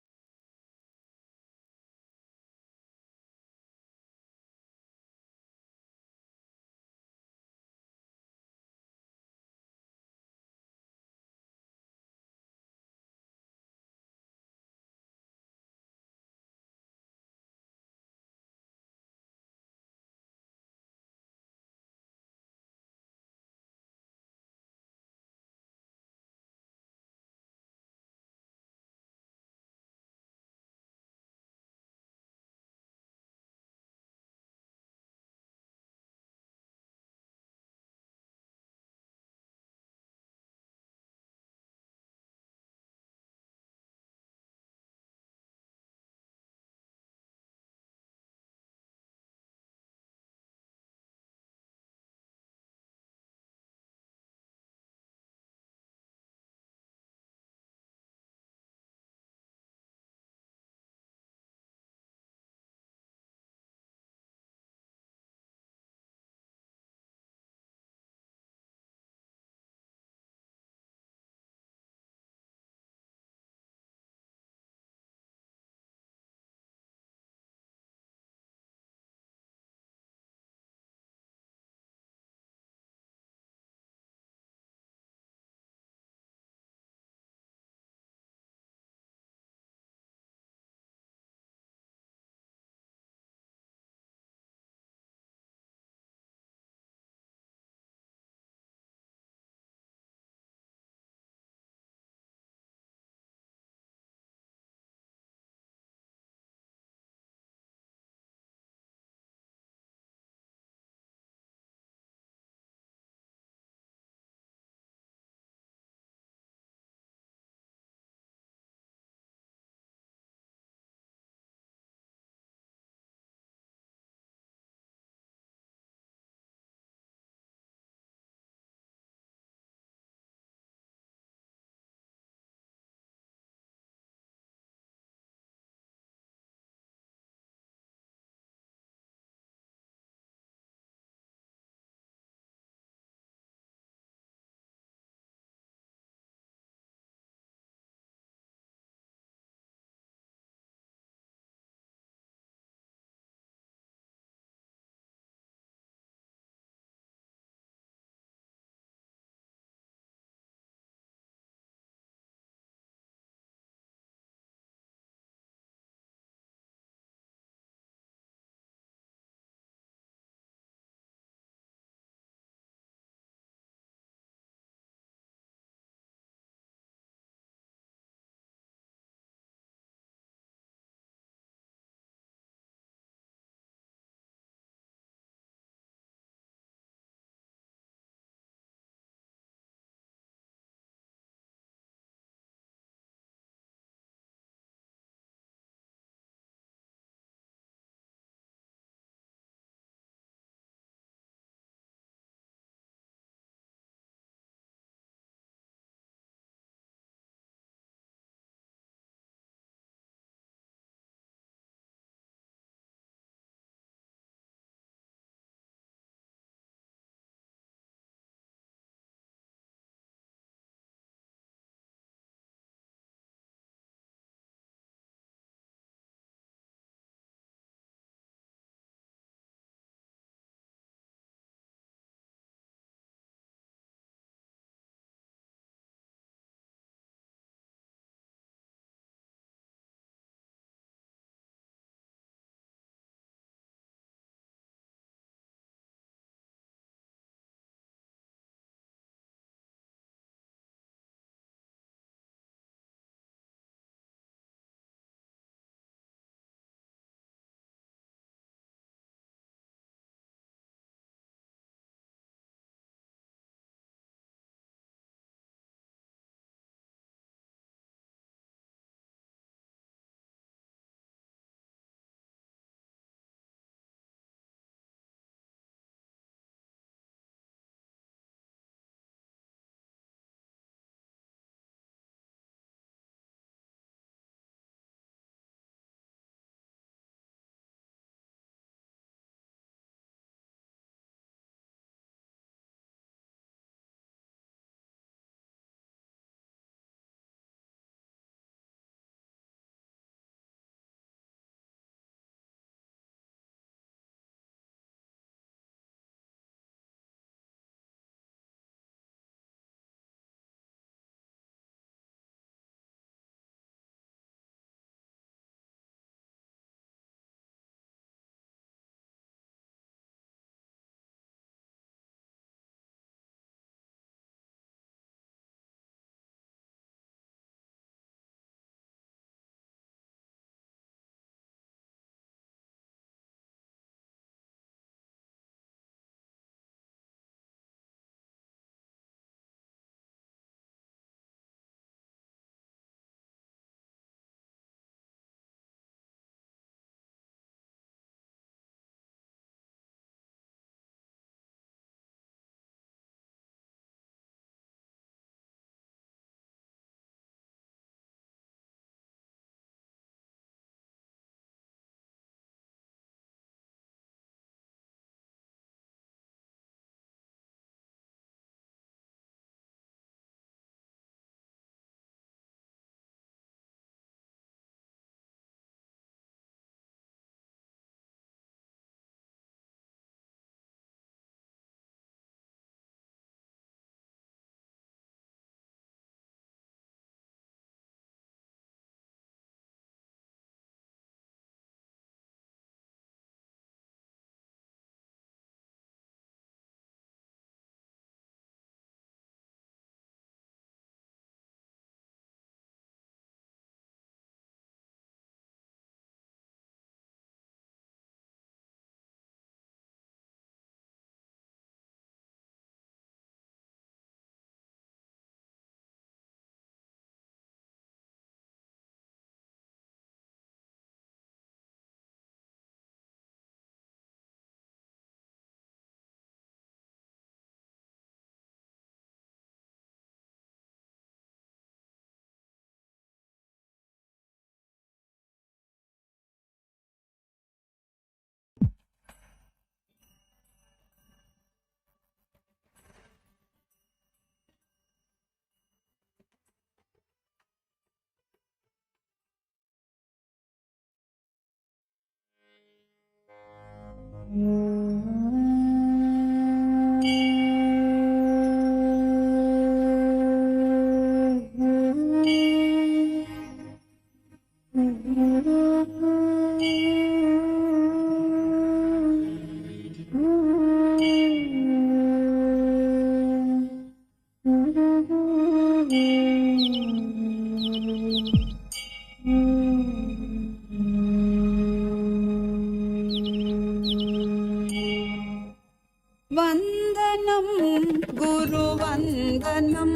Vandanam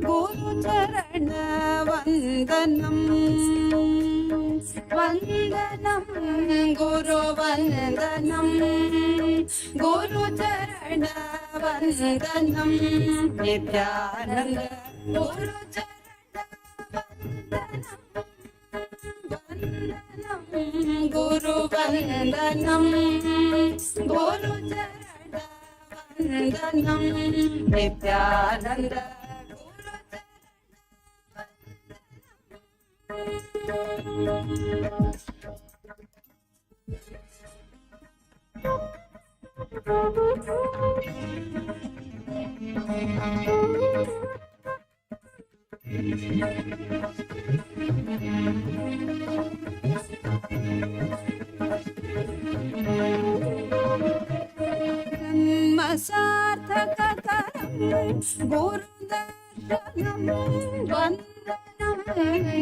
Guru Charana Vandanam Vandanam Guru Vandanam Guru Charana Vandanam Nithyananda Guru Charana Vandanam Guru Vandanam Guru Charana Vandanam Nithyananda Sarthakataram Gurudarshanam Vandanam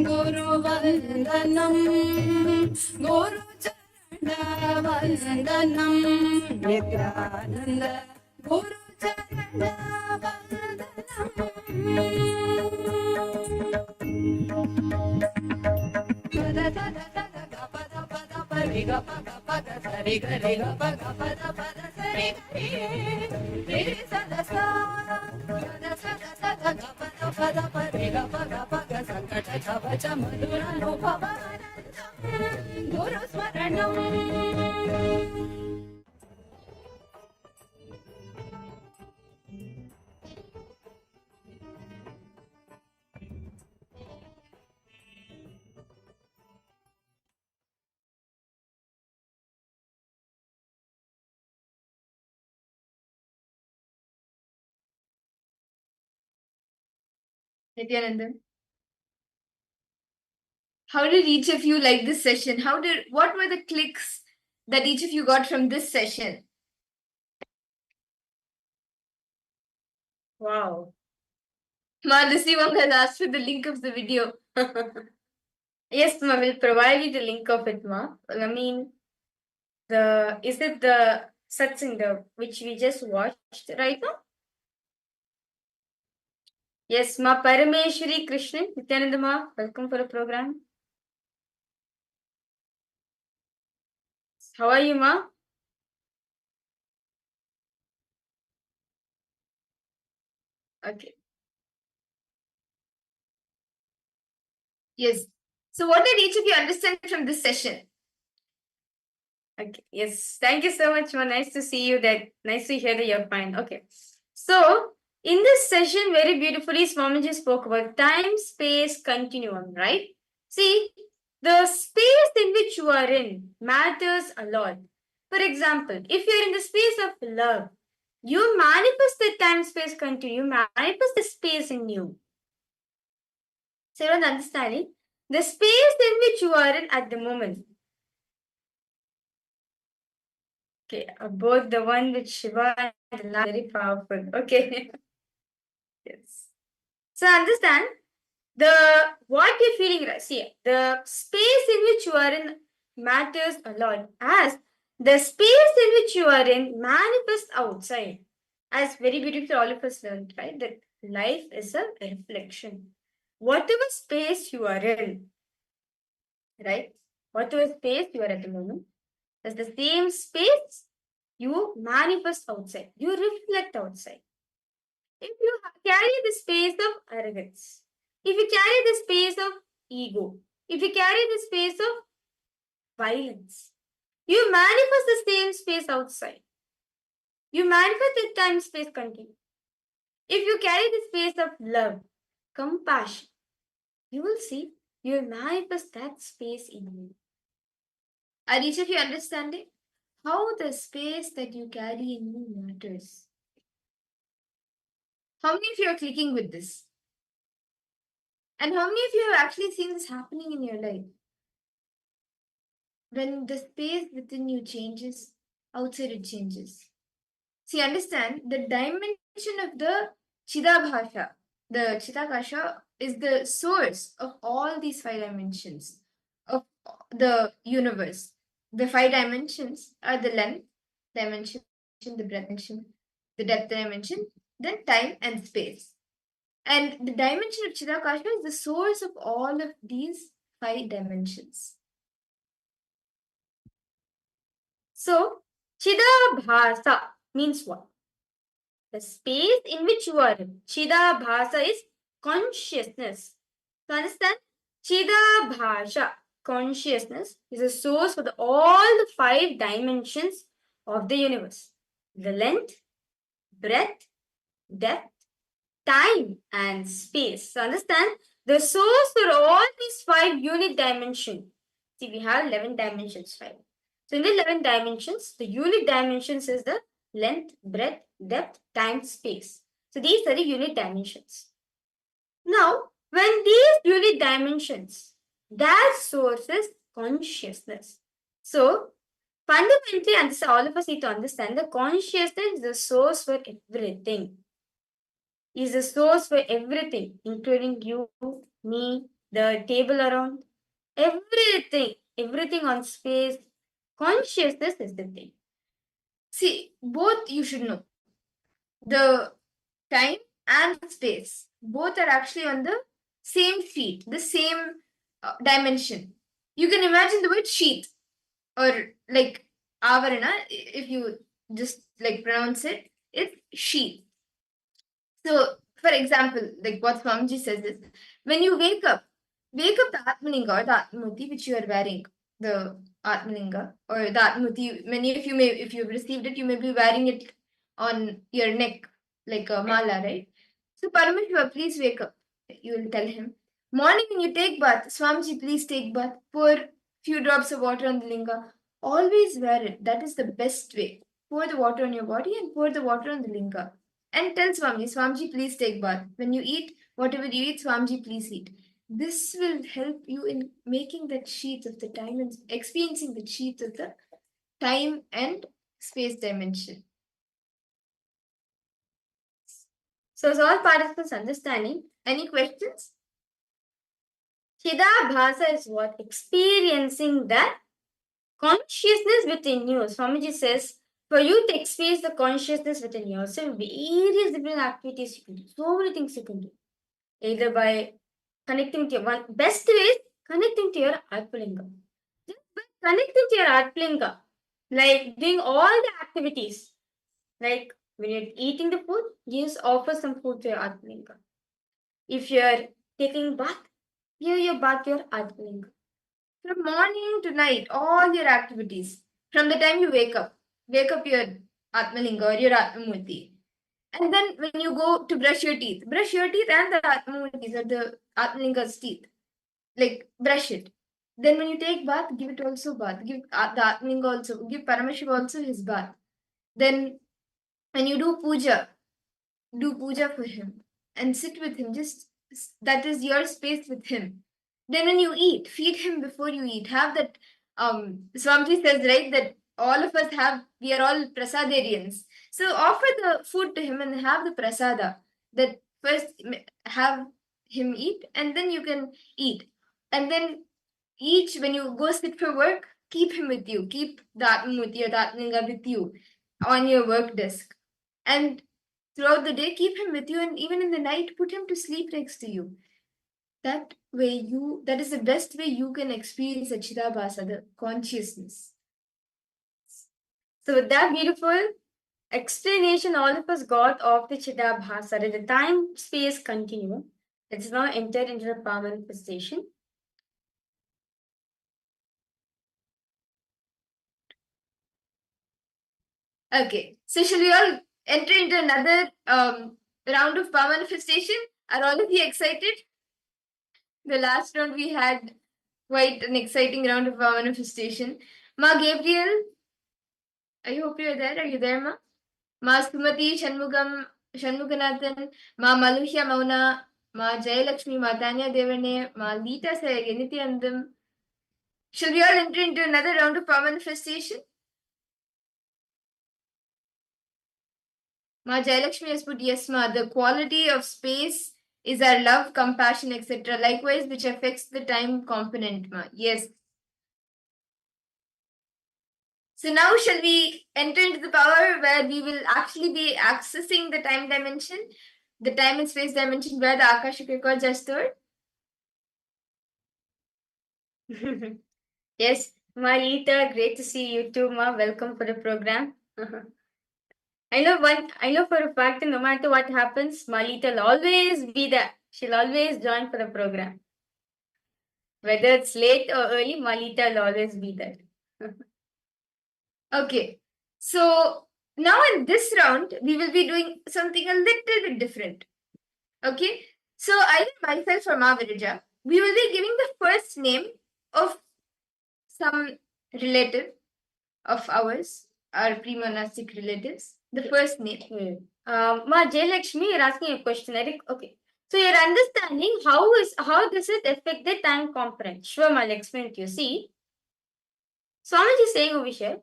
Guru Vandanam Guru Charana Vandanam Nithyananda Guru Charana Guru Smaranam. Nithyananda, how did each of you like this session? What were the clicks that each of you got from this session? Wow. Ma, Lucy Wong has asked for the link of the video. Yes, ma, we'll provide you the link of it, ma. I mean, is it the Satsanga which we just watched right now? Yes, ma. Parameshwari Krishnan, Nithyananda ma, welcome for the program. How are you, ma? Okay. Yes. So what did each of you understand from this session? Okay. Yes. Thank you so much, ma. Nice to see you. Nice to hear that you're fine. Okay. So, in this session, very beautifully, Swamiji spoke about time, space, continuum, right? See, the space in which you are in matters a lot. For example, if you're in the space of love, you manifest the time-space continuum, you manifest the space in you. So, you're understanding the space in which you are in at the moment. Okay, both the one with Shiva and the last, very powerful. Okay. Yes. So understand what you're feeling. See, the space in which you are in matters a lot, as the space in which you are in manifests outside. As very beautiful, all of us learned, right? That life is a reflection. Whatever space you are in, right? Whatever space you are at the moment, as the same space you manifest outside. You reflect outside. If you carry the space of arrogance, if you carry the space of ego, if you carry the space of violence, you manifest the same space outside. You manifest the time space continuum. If you carry the space of love, compassion, you will see you will manifest that space in you. Are each of you understanding how the space that you carry in you matters? How many of you are clicking with this? And how many of you have actually seen this happening in your life? When the space within you changes, outside it changes. See, understand the dimension of the Chidabhasha. The Chidakasha is the source of all these 5 dimensions of the universe. The 5 dimensions are the length dimension, the breadth dimension, the depth dimension, then time and space. And the dimension of Chidakasha is the source of all of these 5 dimensions. So, Chidabhasa means what? The space in which you are in. Chidabhasa is consciousness. So, understand? Chidabhasha, consciousness, is a source for all the 5 dimensions of the universe. The length, breadth, depth, time, and space. So, understand? The source for all these 5 unit dimensions. See, we have 11 dimensions, 5. So, in the 11 dimensions, the unit dimensions is the length, breadth, depth, time, space. So, these are the unit dimensions. Now, when these unit dimensions, their source is consciousness. So, fundamentally, and this all of us need to understand, the consciousness is the source for everything. Is the source for everything, including you, me, the table around, everything on space. Consciousness is the thing. See, both you should know. The time and space, both are actually on the same sheet, the same dimension. You can imagine the word sheet, or like avarana, if you just like pronounce it, it's sheet. So, for example, like what Swamiji says is, when you wake up the Atmalinga or the Atmamuti which you are wearing, the Atmalinga or the Atmamuti, many of you may, if you've received it, you may be wearing it on your neck, like a mala, right? So, Paramashiva, please wake up. You will tell him. Morning when you take bath, Swamiji, please take bath. Pour few drops of water on the linga. Always wear it. That is the best way. Pour the water on your body and pour the water on the linga. And tell Swamiji, please take bath. When you eat, whatever you eat, Swamiji, please eat. This will help you in making that sheet of the time and experiencing the sheet of the time and space dimension. So, it's all part of this understanding. Any questions? Chidabhasa is what? Experiencing that consciousness within you. Swamiji says, for you to experience the consciousness within yourself, various different activities you can do. So many things you can do. Either by connecting to your one best way is connecting to your Atmalinga. Just by connecting to your Atmalinga, like doing all the activities, like when you're eating the food, just offer some food to your Atmalinga. If you're taking bath, give your bath to your Atmalinga. From morning to night, all your activities, from the time you wake up your Atmalinga or your Atmamurti. And then when you go to brush your teeth and the Atmamurtis or the Atmalinga's teeth, like brush it. Then when you take bath, give it also bath. Give the Atmalinga also, give Paramashiva also his bath. Then when you do puja for him and sit with him. Just that is your space with him. Then when you eat, feed him before you eat. Have that. Swamiji says, right, that all of us we are all prasadarians. So offer the food to him and have the prasada. That first have him eat and then you can eat. And then when you go sit for work, keep him with you. Keep the Atmamuti or the Atmalinga with you on your work desk. And throughout the day, keep him with you, and even in the night, put him to sleep next to you. That is the best way you can experience a Chidabhasa, the consciousness. So with that beautiful explanation all of us got of the Chidabhasa, the time-space continuum, let's now enter into the power manifestation. Okay, so shall we all enter into another round of power manifestation? Are all of you excited? The last round we had quite an exciting round of power manifestation. Ma Gabriel, I hope you're there. Are you there, Ma? Ma Sumati, Shanmuganathan, Ma Maluhya Mauna, Ma Jayalakshmi, Ma Tanya Devane, Ma Lita Sayage, Nithyananda. Shall we all enter into another round of power manifestation? Ma Jayalakshmi has put, yes, Ma, the quality of space is our love, compassion, etc. Likewise, which affects the time component, Ma. Yes. So now shall we enter into the power where we will actually be accessing the time dimension? the time and space dimension where the Akashic records are stored? Yes, Marita, great to see you too, Ma. Welcome for the program. I know for a fact that no matter what happens, Malita will always be there. She'll always join for the program. Whether it's late or early, Malita will always be there. Okay, so now in this round, we will be doing something a little bit different. Okay, so I and myself or Mavirija, we will be giving the first name of some relative of ours, our pre-monastic relatives. The first name. Ma Jayalakshmi, you're asking a question, Eric. Okay. So you're understanding how does it affect the time component? Sure, I'll explain to you. See, Swamiji is saying over here,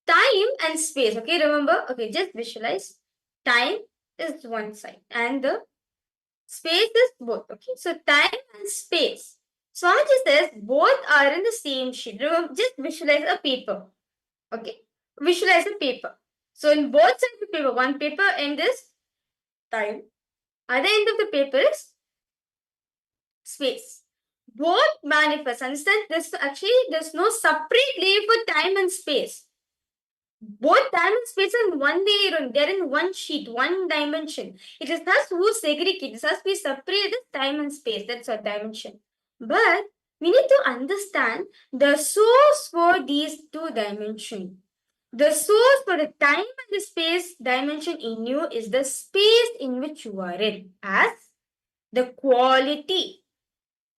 time and space. Okay, remember? Okay, just visualize. Time is one side and the space is both. Okay, so time and space. Swamiji says both are in the same sheet. Remember, just visualize a paper. Okay, visualize a paper. So in both sides of the paper, one paper end is time, other end of the paper is space. Both manifest. Understand? There's no separate layer for time and space. Both time and space are in one layer, they're in one sheet, one dimension. It is thus who segregate. It has to be separated time and space. That's our dimension. But we need to understand the source for these two dimensions. The source for the time and the space dimension in you is the space in which you are in, as the quality.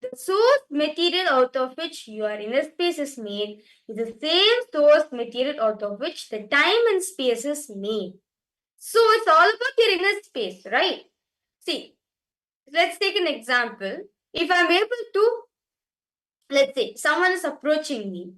The source material out of which your inner space is made is the same source material out of which the time and space is made. So it's all about your inner space, right? See, let's take an example. If I'm able to, let's say, someone's approaching me,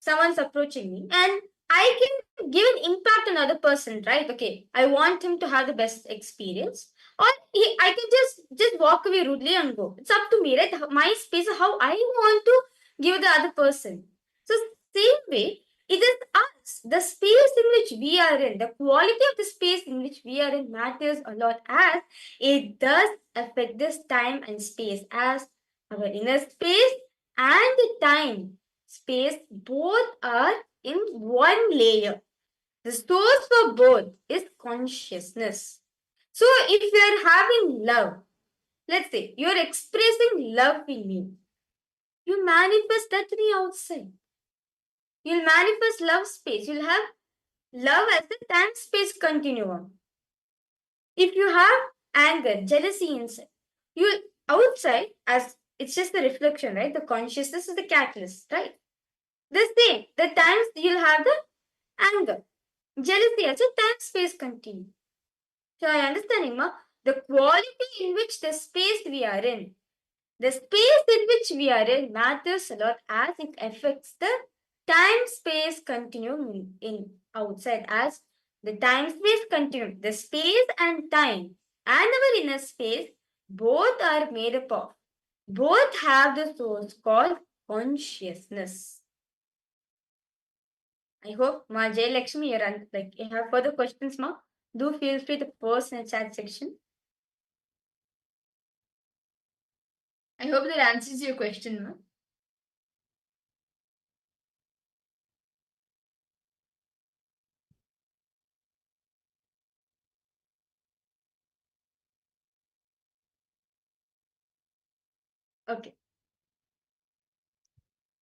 and I can give an impact on another person, right? Okay, I want him to have the best experience, or I can just walk away rudely and go. It's up to me, right? My space, how I want to give the other person. So same way, it is us, the space in which we are in, the quality of the space in which we are in matters a lot, as it does affect this time and space, as our inner space and the time space both are in one layer. The source for both is consciousness. So if you are having love, let's say you're expressing love in you manifest that to the outside. You'll manifest love space. You'll have love as the time space continuum. If you have anger, jealousy inside, you'll outside as it's just the reflection, right? The consciousness is the catalyst, right? The same. The times you'll have the anger, jealousy as a time space continuum. So I understanding, ma? The quality in which the space we are in, the space in which we are in matters a lot, as it affects the time space continuum in outside, as the time space continuum, the space and time and our inner space both are made up of, both have the source called consciousness. I hope Ma Jayalakshmi, you have further questions, Ma? Do feel free to post in the chat section. I hope that answers your question, ma. Okay.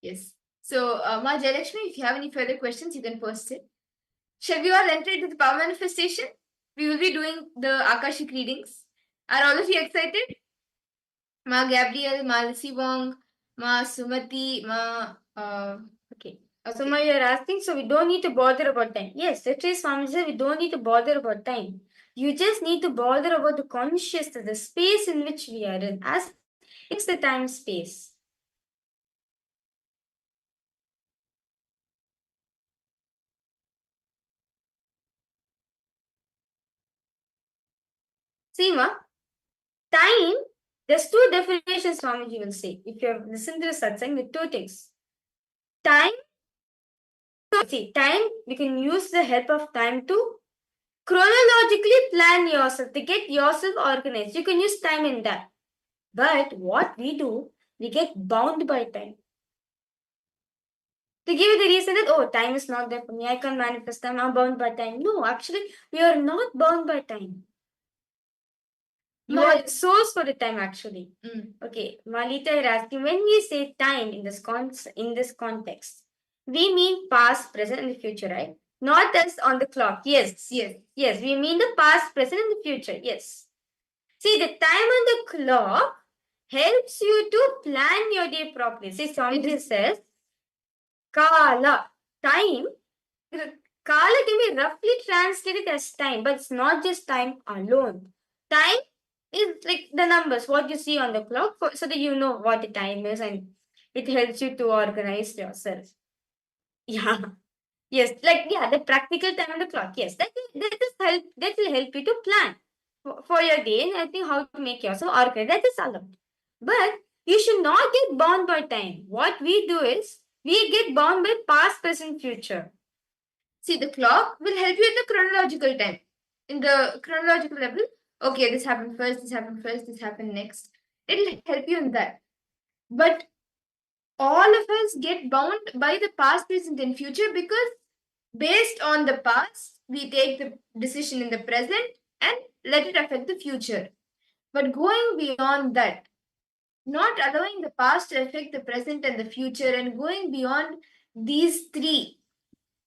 Yes. So, Ma Jayalakshmi, if you have any further questions, you can post it. Shall we all enter into the power manifestation? We will be doing the Akashic readings. Are all of you excited? Ma Gabriel, Ma Lissy Wong, Ma Sumati, Ma. Okay. So, Ma, you're asking, so we don't need to bother about time. Yes, it is Swami said, we don't need to bother about time. You just need to bother about the consciousness, the space in which we are in, as it's the time space. See, Ma, time, there's two definitions Swamiji will say. If you have listened to the satsang, the two things. Time, see, time, we can use the help of time to chronologically plan yourself, to get yourself organized. You can use time in that. But what we do, we get bound by time. To give you the reason that, oh, time is not there for me, I can't manifest time, I'm bound by time. No, actually, you are not bound by time. You are the source for the time, actually. Okay, Malita is asking, when we say time in this context, we mean past, present, and the future, right? Not as on the clock. Yes. We mean the past, present, and the future. Yes. See, the time on the clock helps you to plan your day properly. See, Swamiji says, Kala, time. Kala can be roughly translated as time, but it's not just time alone. Time is like the numbers, what you see on the clock, so that you know what the time is, and it helps you to organize yourself. Yeah. Yes, the practical time on the clock. Yes, that will help you to plan for your day, and I think how to make yourself organized. That is allowed. But you should not get bound by time. What we do is we get bound by past, present, future. See, the clock will help you in the chronological time. In the chronological level, okay, this happened first, this happened first, this happened next. It'll help you in that. But all of us get bound by the past, present, and future because based on the past, we take the decision in the present and let it affect the future. But going beyond that, not allowing the past to affect the present and the future, and going beyond these three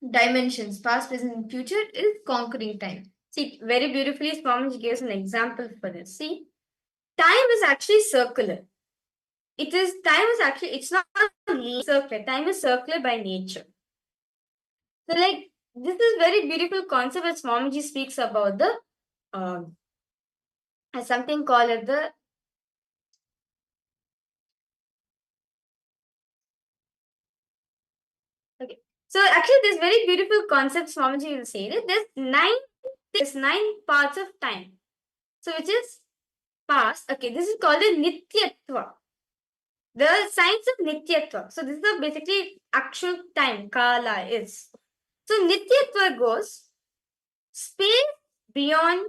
dimensions, past, present, and future, is conquering time. See, very beautifully, Swamiji gives an example for this. See, time is actually circular. It's not circular. Time is circular by nature. So, this is very beautiful concept as Swamiji speaks about the something called as the okay. So actually, this very beautiful concept Swamiji will say that there's 9 parts of time. So which is past. Okay, this is called the Nityatva. The science of Nityatva. So this is basically actual time, Kala is. So Nityatva goes space beyond,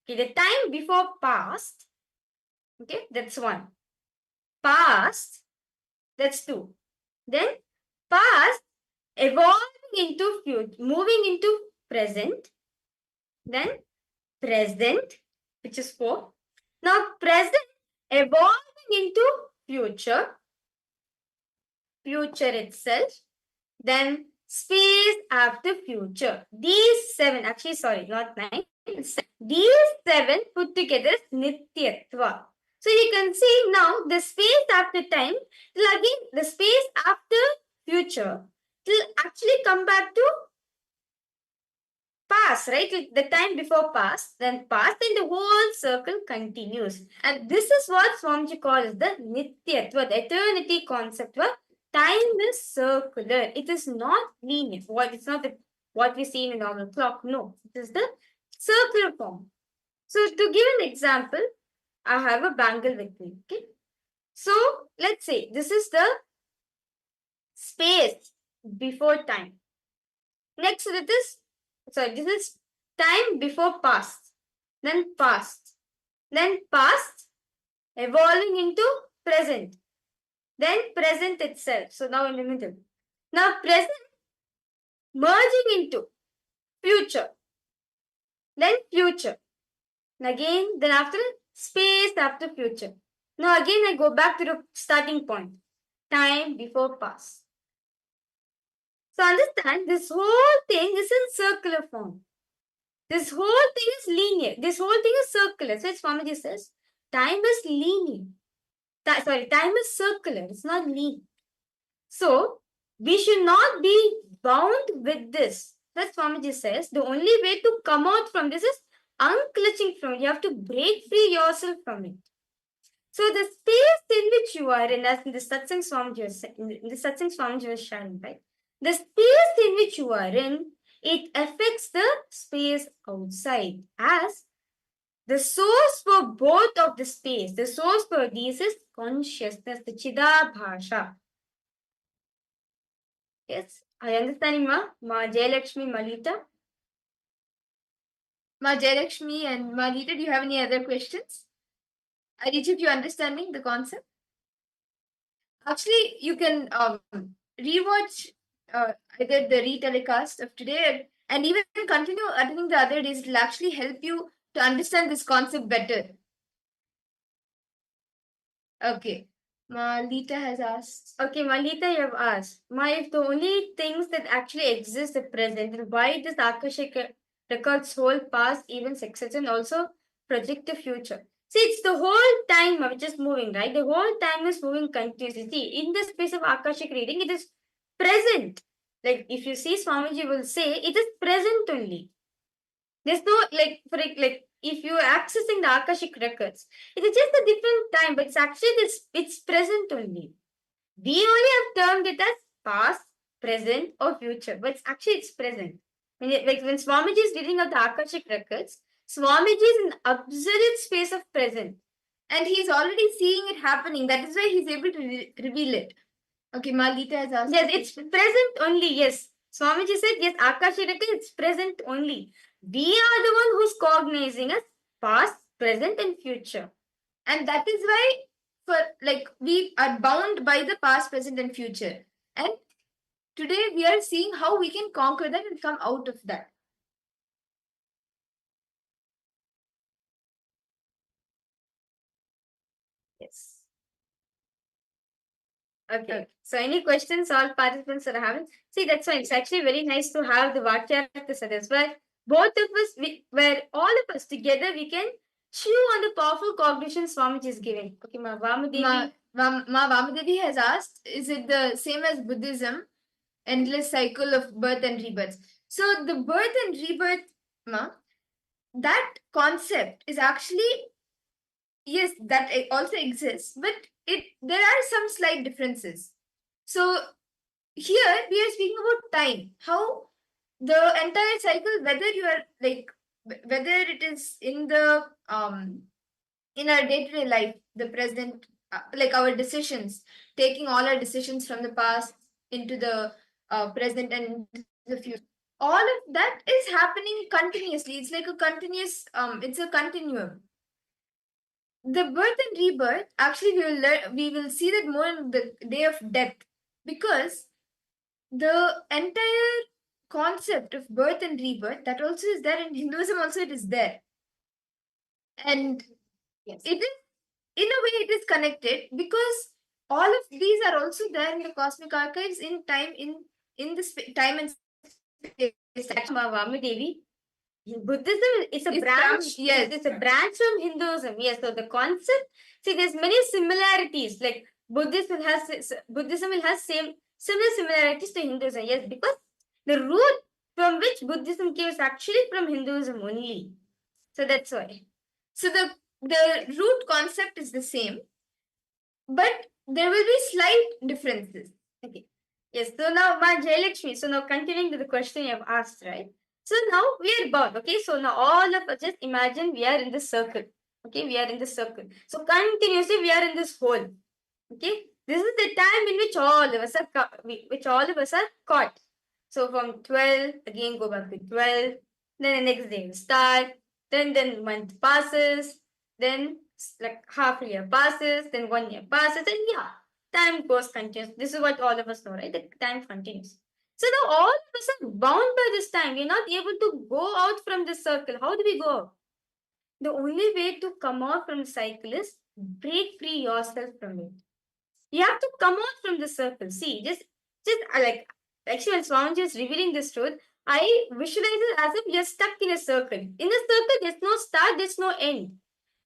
the time before past. Okay, that's 1. Past, that's 2. Then past evolving into future, moving into present. Then present, which is 4. Now present evolving into future itself. Then space after future. These 7, actually sorry, not 9. These 7 put together is Nityatva. So you can see now the space after time, again the space after future will actually come back to past, right? The time before past, then past, and the whole circle continues. And this is what Swamiji calls the Nityatva, the eternity concept, where time is circular. It is not linear. It's not what we see in a normal clock. No, it is the circular form. So to give an example, I have a bangle with me. Okay. So let's say this is the space before time. Next to this is time before past, then past, evolving into present, then present itself. So now in the middle. Now present merging into future, then future. And again, then after space after future. Now again I go back to the starting point. Time before past. So understand, this whole thing is in circular form. This whole thing is linear. This whole thing is circular. So Swamiji says, time is linear. Time is circular. It's not linear. So we should not be bound with this. That's Swamiji says. The only way to come out from this is unclutching from it. You have to break free yourself from it. So the space in which you are in, as in the satsang Swamiji was sharing, right? The space in which you are in, it affects the space outside, as the source for both of the space, the source for these is consciousness, the Chidabhasha. Yes, I understand, Ma Jayalakshmi, Malita. Ma Jayalakshmi and Ma Rita, do you have any other questions? Are each of you understanding the concept? Actually, you can rewatch either the retelecast of today and even continue attending the other days. It will actually help you to understand this concept better. Okay. Malita has asked. Okay, Malita, you have asked. If the only things that actually exist at present, then why does Akashika records hold past events, etc., and also project the future? See, it's the whole time which is moving, right? The whole time is moving continuously. See, in the space of Akashic reading, it is present. Like, if you see Swamiji will say, it is present only. There's no, if you're accessing the Akashic records, it is just a different time, but it's actually it's present only. We only have termed it as past, present, or future, but it's present. When Swamiji is reading out the Akashic records, Swamiji is in absolute space of present. And he's already seeing it happening. That is why he's able to reveal it. Okay, Malita has asked. Yes, it's present only. Yes. Swamiji said, yes, Akashic records, it's present only. We are the one who's cognizing as past, present, and future. And that is why we are bound by the past, present, and future. And today we are seeing how we can conquer that and come out of that. Yes. Okay. So any questions all participants are having? See, that's why it's actually very nice to have the Vakyartha where both of us, where all of us together, we can chew on the powerful cognition Swamiji is giving. Okay, Ma Vamadevi. Ma Vamadevi has asked, is it the same as Buddhism? Endless cycle of birth and rebirth. So the birth and rebirth, that concept is actually, yes, that also exists, but there are some slight differences. So here we are speaking about time, how the entire cycle, whether you are whether it is in the in our day-to-day life, the present, like our decisions, taking all our decisions from the past into the present and the future, all of that is happening continuously. It's like a continuous it's a continuum. The birth and rebirth, actually we will see that more in the day of death, because the entire concept of birth and rebirth, that also is there in Hinduism. Also it is there, and yes, it is, in a way it is connected, because all of these are also there in the cosmic archives in time, in the time and space. Vamadevi. Buddhism is a branch. Yes, it's a branch from Hinduism. Yes, so the concept. See, there's many similarities. Like Buddhism will have similar similarities to Hinduism. Yes, because the root from which Buddhism came is actually from Hinduism only. So that's why. So the root concept is the same, but there will be slight differences. Okay. Yes. So now, Ma Jayalakshmi. So now, continuing to the question you have asked, right? So now we are born. Okay. So now all of us, just imagine we are in this circle. Okay. We are in this circle. So continuously we are in this hole. Okay. This is the time in which all of us are caught. So from 12, again go back to 12. Then the next day we start. Then month passes. Then like half a year passes. Then 1 year passes. And yeah, time goes continuous. This is what all of us know, right? The time continues. So now all of us are bound by this time. We're not able to go out from this circle. How do we go out? The only way to come out from the cycle is break free yourself from it. You have to come out from the circle. See, just like actually when Swamiji is revealing this truth, I visualize it as if you're stuck in a circle. In a circle, there's no start, there's no end.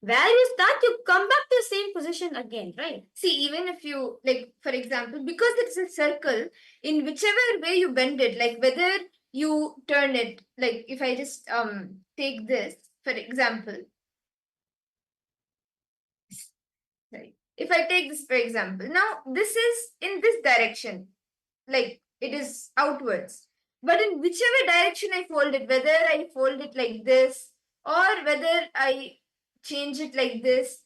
Where you start, you come back to the same position again, right? See, even if you, like, for example, because it's a circle, in whichever way you bend it, like whether you turn it, like if I just take this, for example, sorry, if I take this, for example, now this is in this direction, like it is outwards. But in whichever direction I fold it, whether I fold it like this, or whether I change it like this,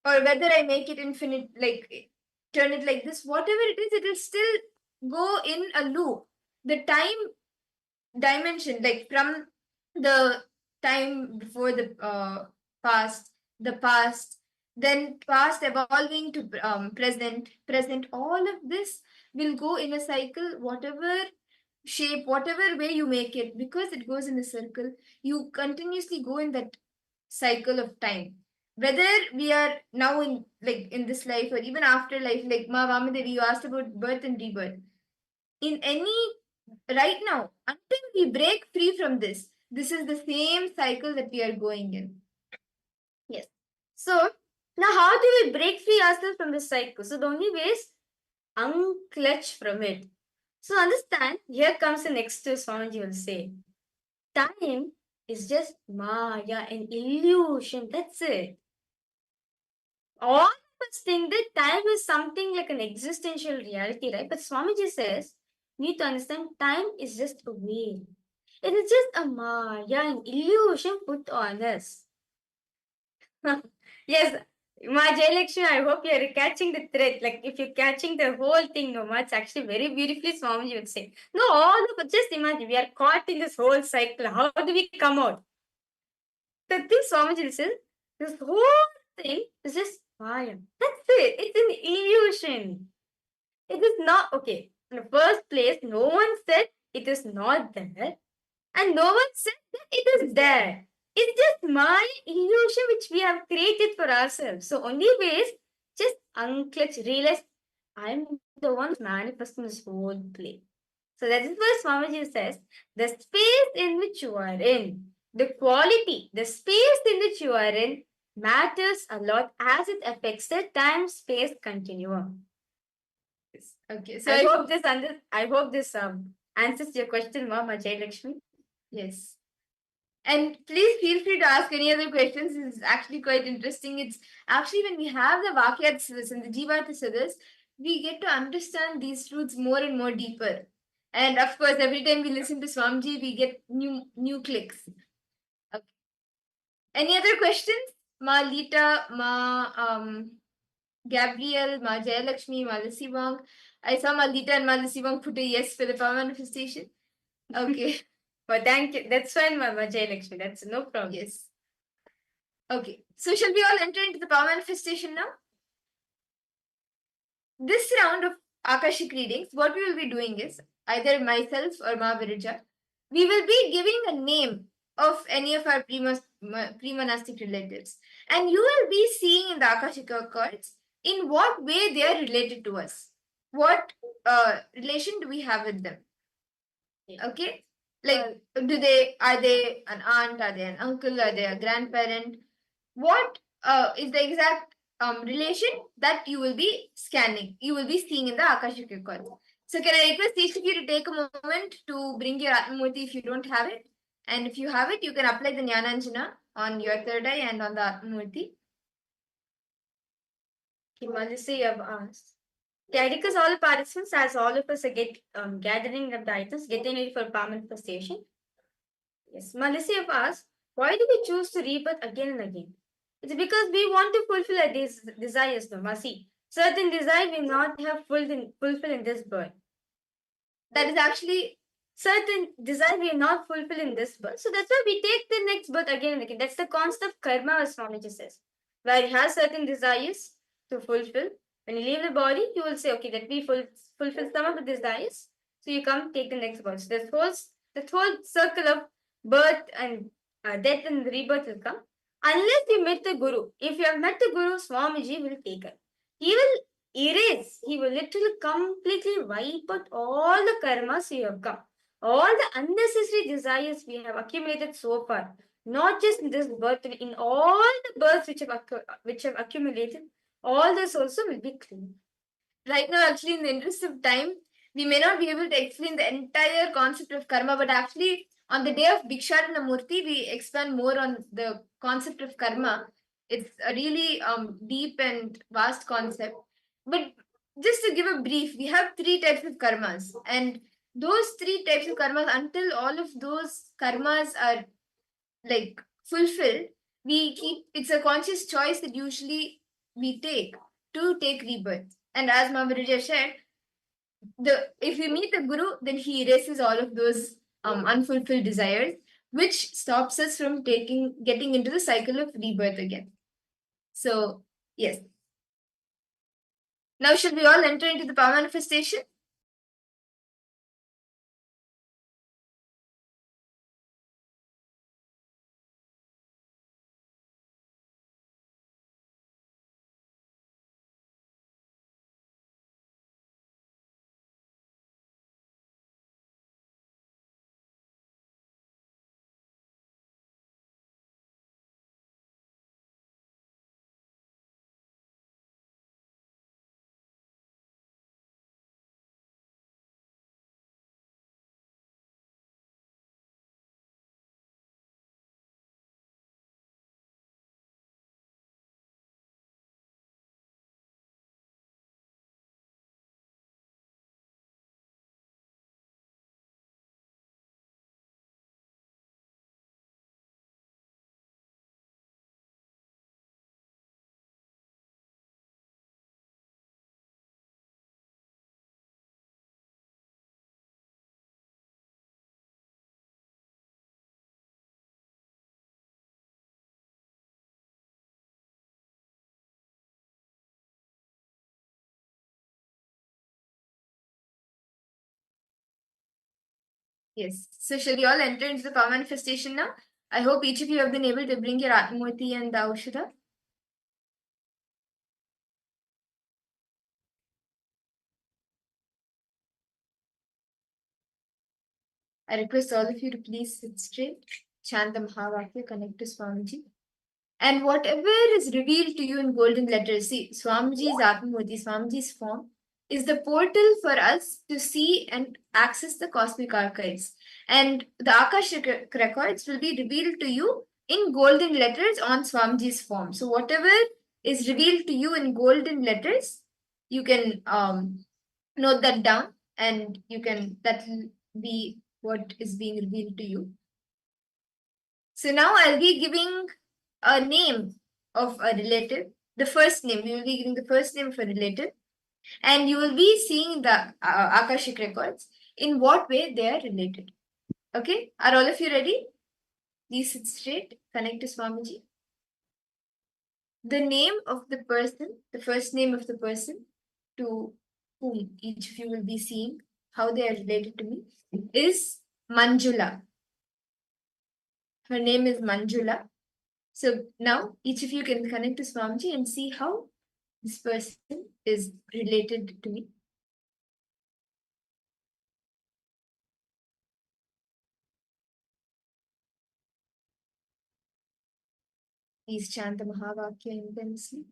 or whether I make it infinite, like turn it like this, whatever it is, it will still go in a loop. The time dimension, like from the time before the past, then past evolving to present. All of this will go in a cycle, whatever shape, whatever way you make it, because it goes in a circle. You continuously go in that cycle of time. Whether we are now in this life or even after life, like Ma Vamadevi, you asked about birth and rebirth. In any right now, until we break free from this is the same cycle that we are going in. Yes. So now how do we break free ourselves from this cycle? So the only way is unclutch from it. So understand, here comes the next Swamiji will say. Time is just Maya, an illusion. That's it. All of us think that time is something like an existential reality, right? But Swamiji says, you need to understand time is just a veil. It is just a Maya, an illusion put on us. Yes, Ma Jayalakshmi, I hope you are catching the thread. Like if you're catching the whole thing, no, it's actually very beautifully Swamiji would say. No, all of us, just imagine, we are caught in this whole cycle. How do we come out? The thing Swamiji says, this whole thing is just Maya. That's it. It's an illusion. It is not okay. In the first place, no one said it is not there, and no one said that it is there. It's just my illusion which we have created for ourselves. So only way is just unclutch, realize I'm the one manifesting this whole play. So that is why Swamiji says the space in which you are in, the quality, the space in which you are in matters a lot as it affects the time-space continuum. Okay, so I hope this answers your question, Mama Jayalakshmi. Yes. And please feel free to ask any other questions. It's actually quite interesting. It's actually when we have the Vakyats and the Jivatasiddhas, we get to understand these truths more and more deeper. And of course, every time we listen to Swamiji, we get new clicks. Okay. Any other questions? Ma Lita, Ma Gabriel, Ma Jayalakshmi, Ma Lasivang. I saw Ma Lita and Ma Lasivang put a yes for the power manifestation. Okay. But thank you. That's fine, Mama Jayalakshmi. That's no problem. Yes. Okay. So shall we all enter into the power manifestation now? This round of Akashic readings, what we will be doing is either myself or Ma Virija, we will be giving a name of any of our pre-monastic relatives, and you will be seeing in the Akashic cards in what way they are related to us. What relation do we have with them? Okay, like are they an aunt? Are they an uncle? Are they a grandparent? What is the exact relation that you will be scanning, you will be seeing in the Akashic records. So can I request each of you to take a moment to bring your Atmamurti if you don't have it, and if you have it, you can apply the Jnananjana on your third eye and on the Atmamurti. Malisi, you have asked. Yeah, because all the participants, as all of us are gathering up the items, getting ready for power manifestation. Yes, Malisi have asked, why do we choose to rebirth again and again? It's because we want to fulfill our desires, no, Masi. Certain desire we not have fulfilled in this birth. That is actually certain desire we not fulfill in this birth. So that's why we take the next birth again and again. That's the concept of karma, as Swamiji says. Where you have certain desires to fulfill. When you leave the body, you will say, okay, let me fulfill some of the desires. So you come take the next birth. So that whole circle of birth and death and rebirth will come. Unless you met the Guru. If you have met the Guru, Swamiji will take it. He will erase. He will literally completely wipe out all the karmas you have come. All the unnecessary desires we have accumulated so far. Not just in this birth, in all the births which have accumulated, all this also will be clean. Right now, actually, in the interest of time, we may not be able to explain the entire concept of karma, but actually, on the day of Bhiksharana Murti, we expand more on the concept of karma. It's a really deep and vast concept. But just to give a brief, we have 3 types of karmas, and those 3 types of karmas, until all of those karmas are like fulfilled, it's a conscious choice that usually we take to take rebirth. And as Maharija said, if we meet the Guru, then he erases all of those unfulfilled desires. which stops us from getting into the cycle of rebirth again. So, yes. Now, should we all enter into the power manifestation? Yes. So, shall we all enter into the power manifestation now? I hope each of you have been able to bring your Atmurti and the Aushadha. I request all of you to please sit straight, chant the Mahavakya, connect to Swamiji. And whatever is revealed to you in golden letters, see, Swamiji's Atmurti, Swamiji's form, is the portal for us to see and access the cosmic archives. And the Akashic records will be revealed to you in golden letters on Swamiji's form. So whatever is revealed to you in golden letters, you can note that down, and that will be what is being revealed to you. So now I'll be giving a name of a relative. The first name, we will be giving the first name of a relative, and you will be seeing the Akashic records in what way they are related. Okay, are all of you ready? Please sit straight, connect to Swamiji. The name of the person, the first name of the person to whom each of you will be seeing how they are related to me is Manjula. Her name is Manjula. So now each of you can connect to Swamiji and see how this person is related to me. Please chant the Mahavakya intensely.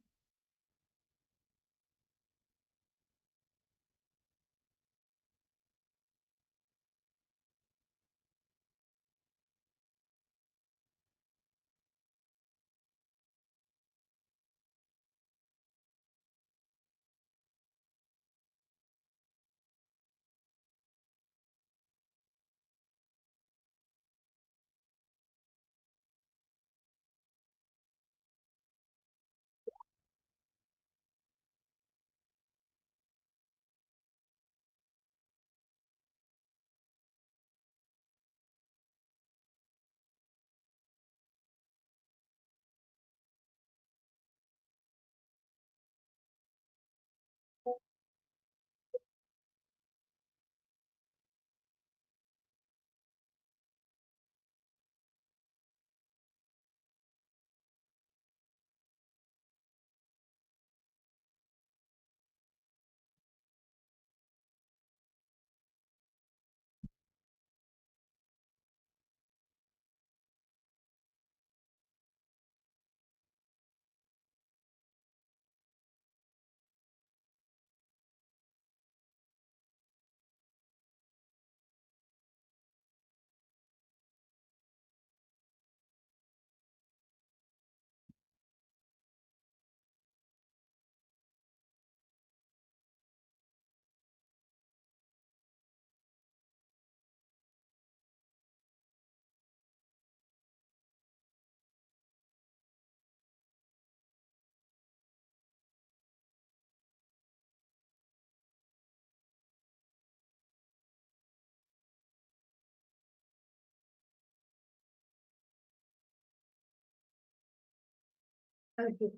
Okay.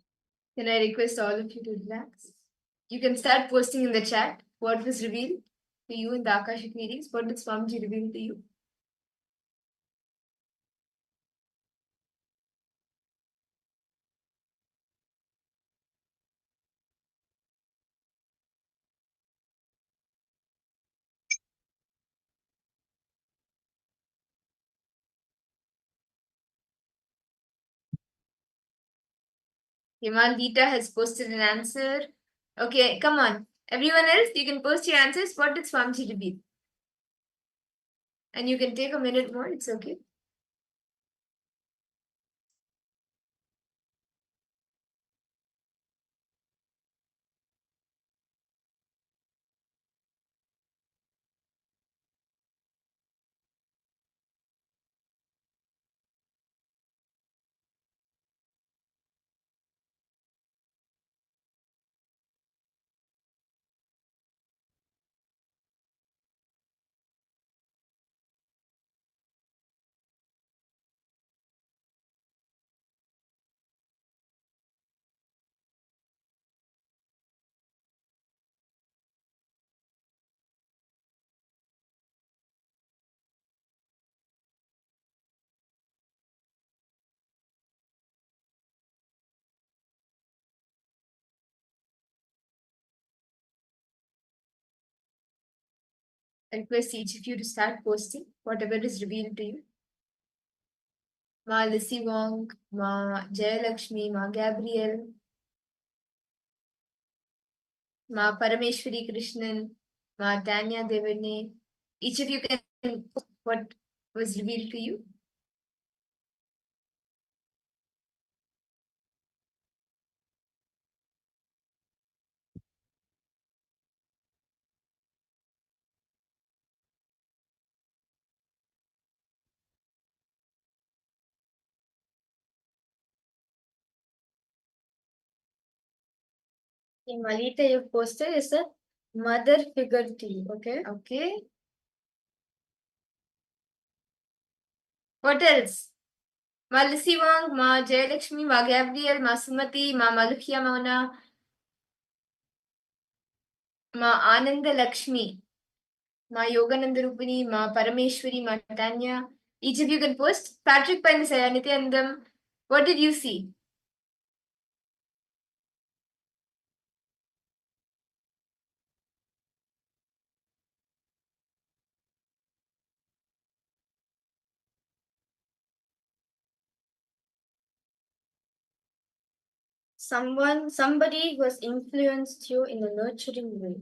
Can I request all of you to relax? You can start posting in the chat what was revealed to you in the Akashic readings. What did Swamiji reveal to you? Himandita has posted an answer. Okay, come on. Everyone else, you can post your answers. What did Swamiji reveal? And you can take a minute more, it's okay. I request each of you to start posting whatever is revealed to you. Ma Lissy Wong, Ma Jayalakshmi, Ma Gabriel, Ma Parameshwari Krishnan, Ma Tanya Devane. Each of you can put what was revealed to you. In Malita, you posted is a mother figure to you. Okay. Okay. What else? Ma Lissy Wong, Ma Jayalakshmi, Ma Gabriel, Ma Sumati, Ma Malukhya Mona, Ma Ananda Lakshmi, Ma Yogananda Rupini, Ma Parameshwari, Ma Tanya. Each of you can post. Patrick Panisaya, Nithyanandam, what did you see? Somebody who has influenced you in a nurturing way.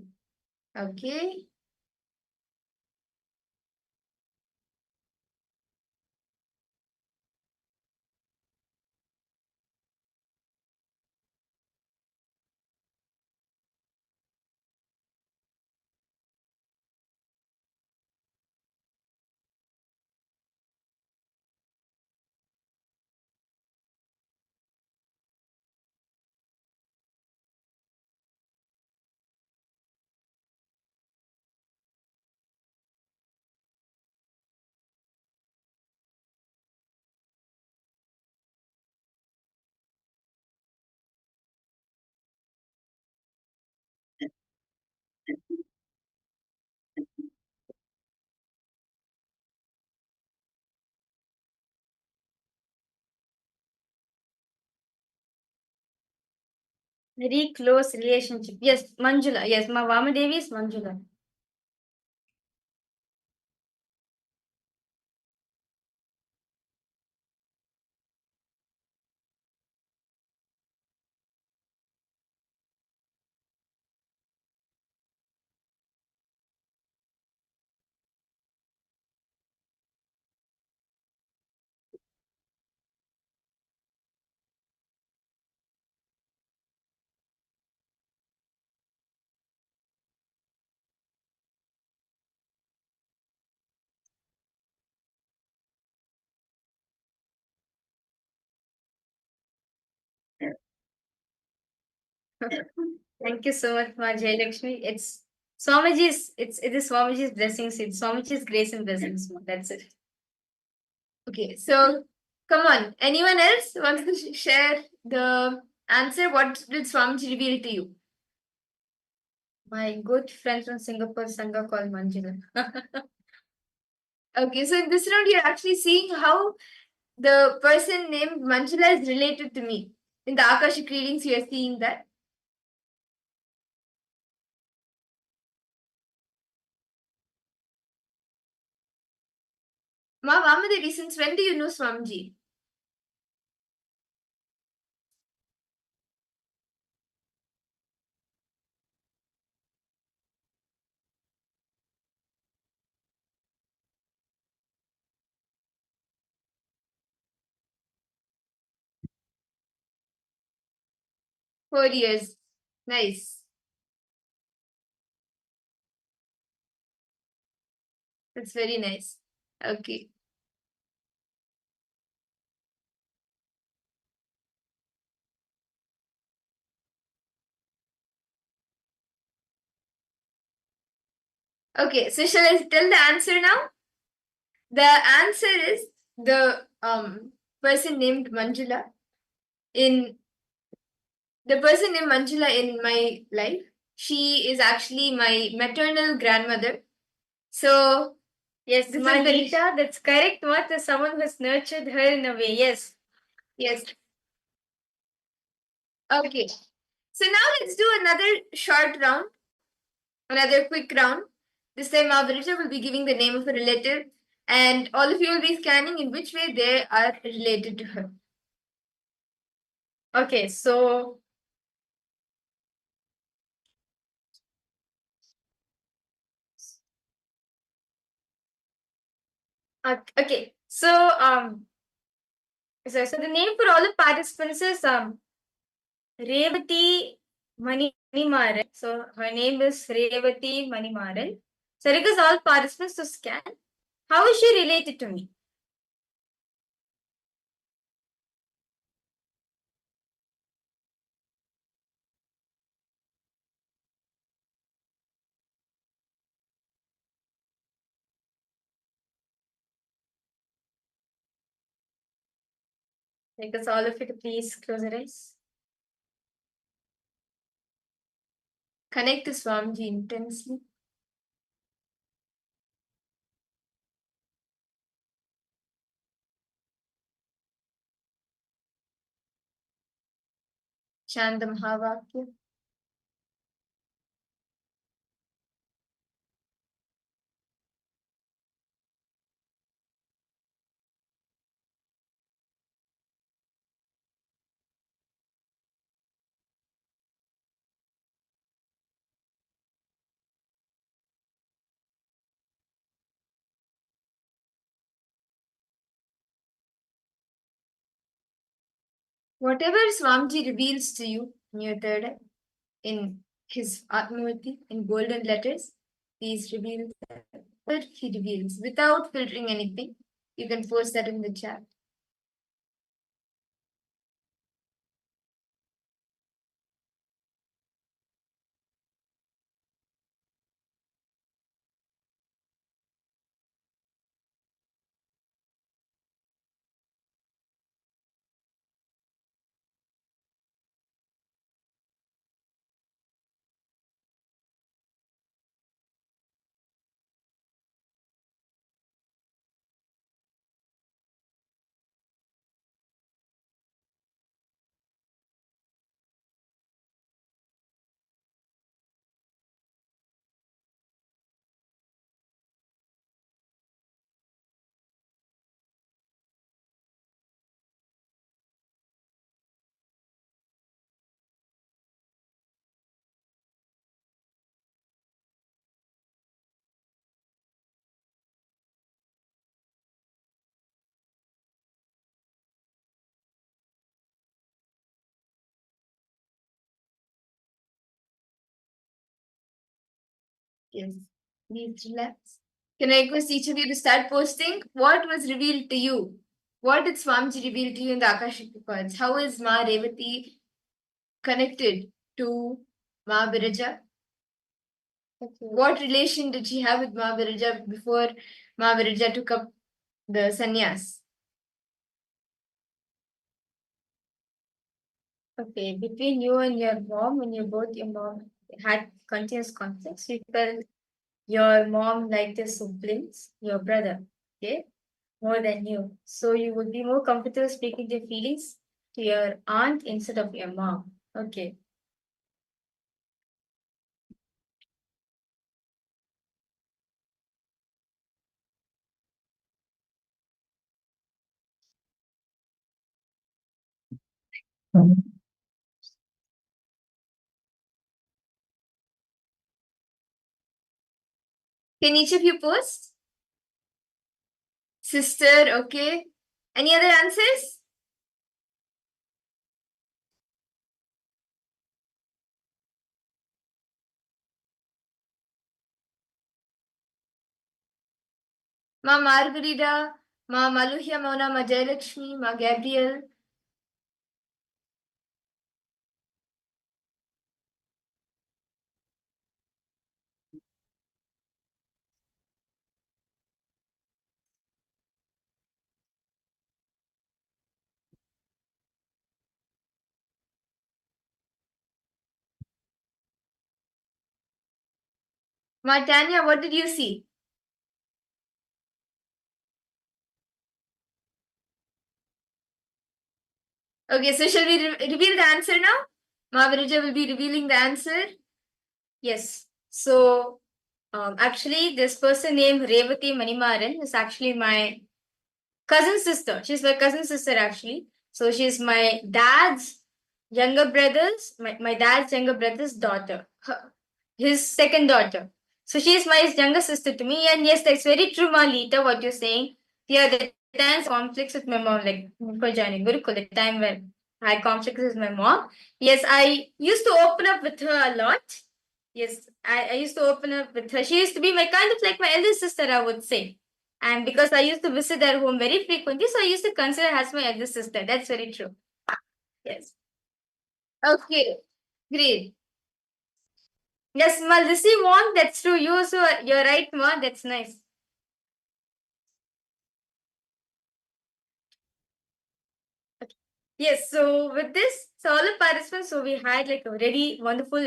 Okay. Very close relationship. Yes, Manjula. Yes, Ma Vamadevi is Manjula. Thank you so much, Ma Jayalakshmi. It's Swamiji's, it is Swamiji's blessings, it's Swamiji's grace and blessings. That's it. Okay, so come on. Anyone else wants to share the answer. What did Swamiji reveal to you? My good friend from Singapore, Sangha called Manjula. Okay, so in this round, you're actually seeing how the person named Manjula is related to me. In the Akashic readings, you're seeing that. Ma Vamadevi, since when do you know Swamiji? Four years. Nice. That's very nice. Okay. Okay, so shall I tell the answer now? The answer is the person named Manjula. The person named Manjula in my life, she is actually my maternal grandmother. So Yes, this is Manita, that's correct. What is someone who has nurtured her in a way? Yes. yes. Okay. So now let's do another short round, another quick round. This time Avarita will be giving the name of a relative, and all of you will be scanning in which way they are related to her. Okay, so okay, so the name for all the participants is Revati Manimaran. So her name is Revati Manimaran. So I request all participants to scan. How is she related to me? I request all of you to please close your eyes. Connect to Swamiji intensely. Chant the Mahavakya. Whatever Swamiji reveals to you in your third eye, in his Atmavati, in golden letters, please reveal what he reveals without filtering anything. You can post that in the chat. Yes, please relax. Can I request each of you to start posting what was revealed to you? What did Swamiji reveal to you in the Akashic records? How is Ma Revati connected to Ma Viraja? Okay. What relation did she have with Ma Viraja before Ma Viraja took up the sannyas? Okay, between you and your mom, when your mom had continuous conflicts, you felt your mom liked your siblings, your brother, okay, more than you. So you would be more comfortable speaking your feelings to your aunt instead of your mom. Okay. Can each of you post? Sister, okay. Any other answers? Ma Margarita, Ma Maluhya Mona, Ma Jayalakshmi, Ma Gabriel. Ma Tanya, what did you see? Okay, so shall we reveal the answer now? Ma Virija will be revealing the answer. Yes. So actually, this person named Revati Manimaran is actually my cousin sister. She's my cousin sister actually. So she's my dad's my dad's younger brother's daughter. His second daughter. So she's my younger sister to me. And yes, that's very true, Malita, what you're saying. Yeah, the times conflicts with my mom, like for joining Gurukul, the time when I had conflicts with my mom. Yes, I used to open up with her a lot. Yes, I used to open up with her. She used to be my kind of like my elder sister, I would say. And because I used to visit their home very frequently, so I used to consider her as my elder sister. That's very true. Yes. Okay, great. Yes, Ma, Lissy won. That's true. You also, you're right, Ma. That's nice. Okay. Yes. So with this, so all the participants, so we had like a really wonderful,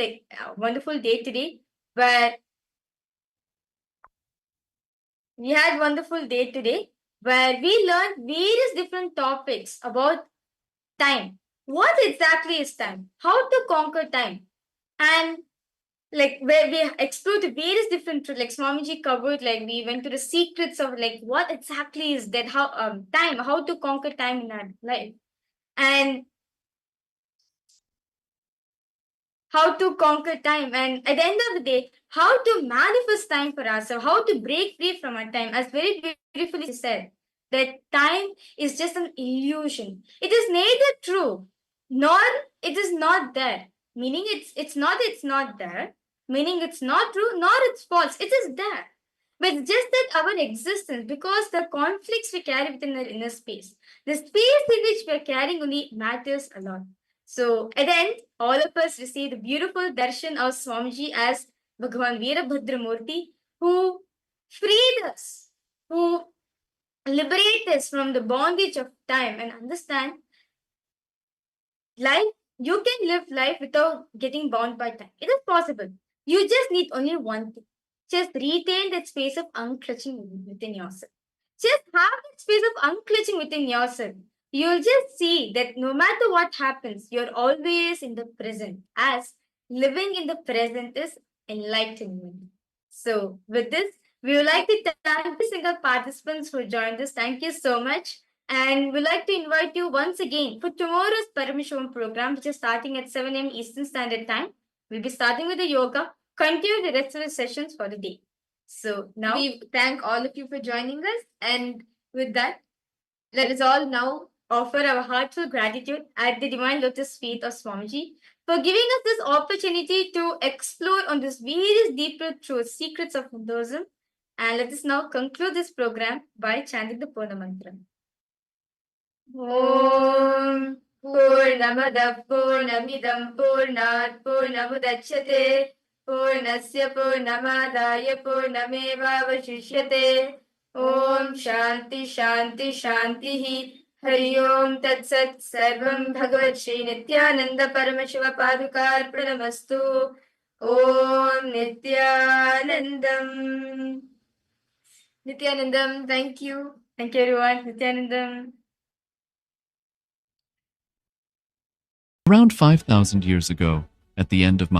wonderful day today, where we had wonderful day today, where we learned various different topics about time. What exactly is time? How to conquer time? And like where we explored the various different truths, like Swamiji covered, like we went to the secrets of like what exactly is that, how time, how to conquer time in our life, and how to conquer time, and at the end of the day, how to manifest time for ourselves, how to break free from our time, as very beautifully said, that time is just an illusion. It is neither true nor it is not there. Meaning it's not there. Meaning it's not true nor it's false. It is there. But it's just that our existence, because the conflicts we carry within our inner space, the space in which we are carrying only matters a lot. So at the end, all of us received the beautiful darshan of Swamiji as Bhagavan Veerabhadramurti, who freed us, who liberate us from the bondage of time and understand life. You can live life without getting bound by time. It is possible. You just need only one thing. Just retain that space of unclutching within yourself. Just have that space of unclutching within yourself. You'll just see that no matter what happens, you're always in the present, as living in the present is enlightenment. So, with this, we would like to thank every single participants who joined us. Thank you so much. And we'd like to invite you once again for tomorrow's Paramashivoham program, which is starting at 7 a.m. Eastern Standard Time. We'll be starting with the yoga, continue the rest of the sessions for the day. So now we thank all of you for joining us. And with that, let us all now offer our heartfelt gratitude at the divine lotus feet of Swamiji for giving us this opportunity to explore on this various deeper truths, secrets of Hinduism. And let us now conclude this program by chanting the Purna Mantra. Om Purnamada Purnamidam Purnat Purnamudachyate Purnasya Purnamadaya Purnameva Vashishyate Om Shanti Shanti Shanti Hari Om Tat Sat Sarvam Bhagavat Shri Nithyananda Paramashiva Padukarpranamastu. Om Nithyanandam. Nithyanandam, thank you. Thank you, everyone. Nithyanandam. Around 5,000 years ago, at the end of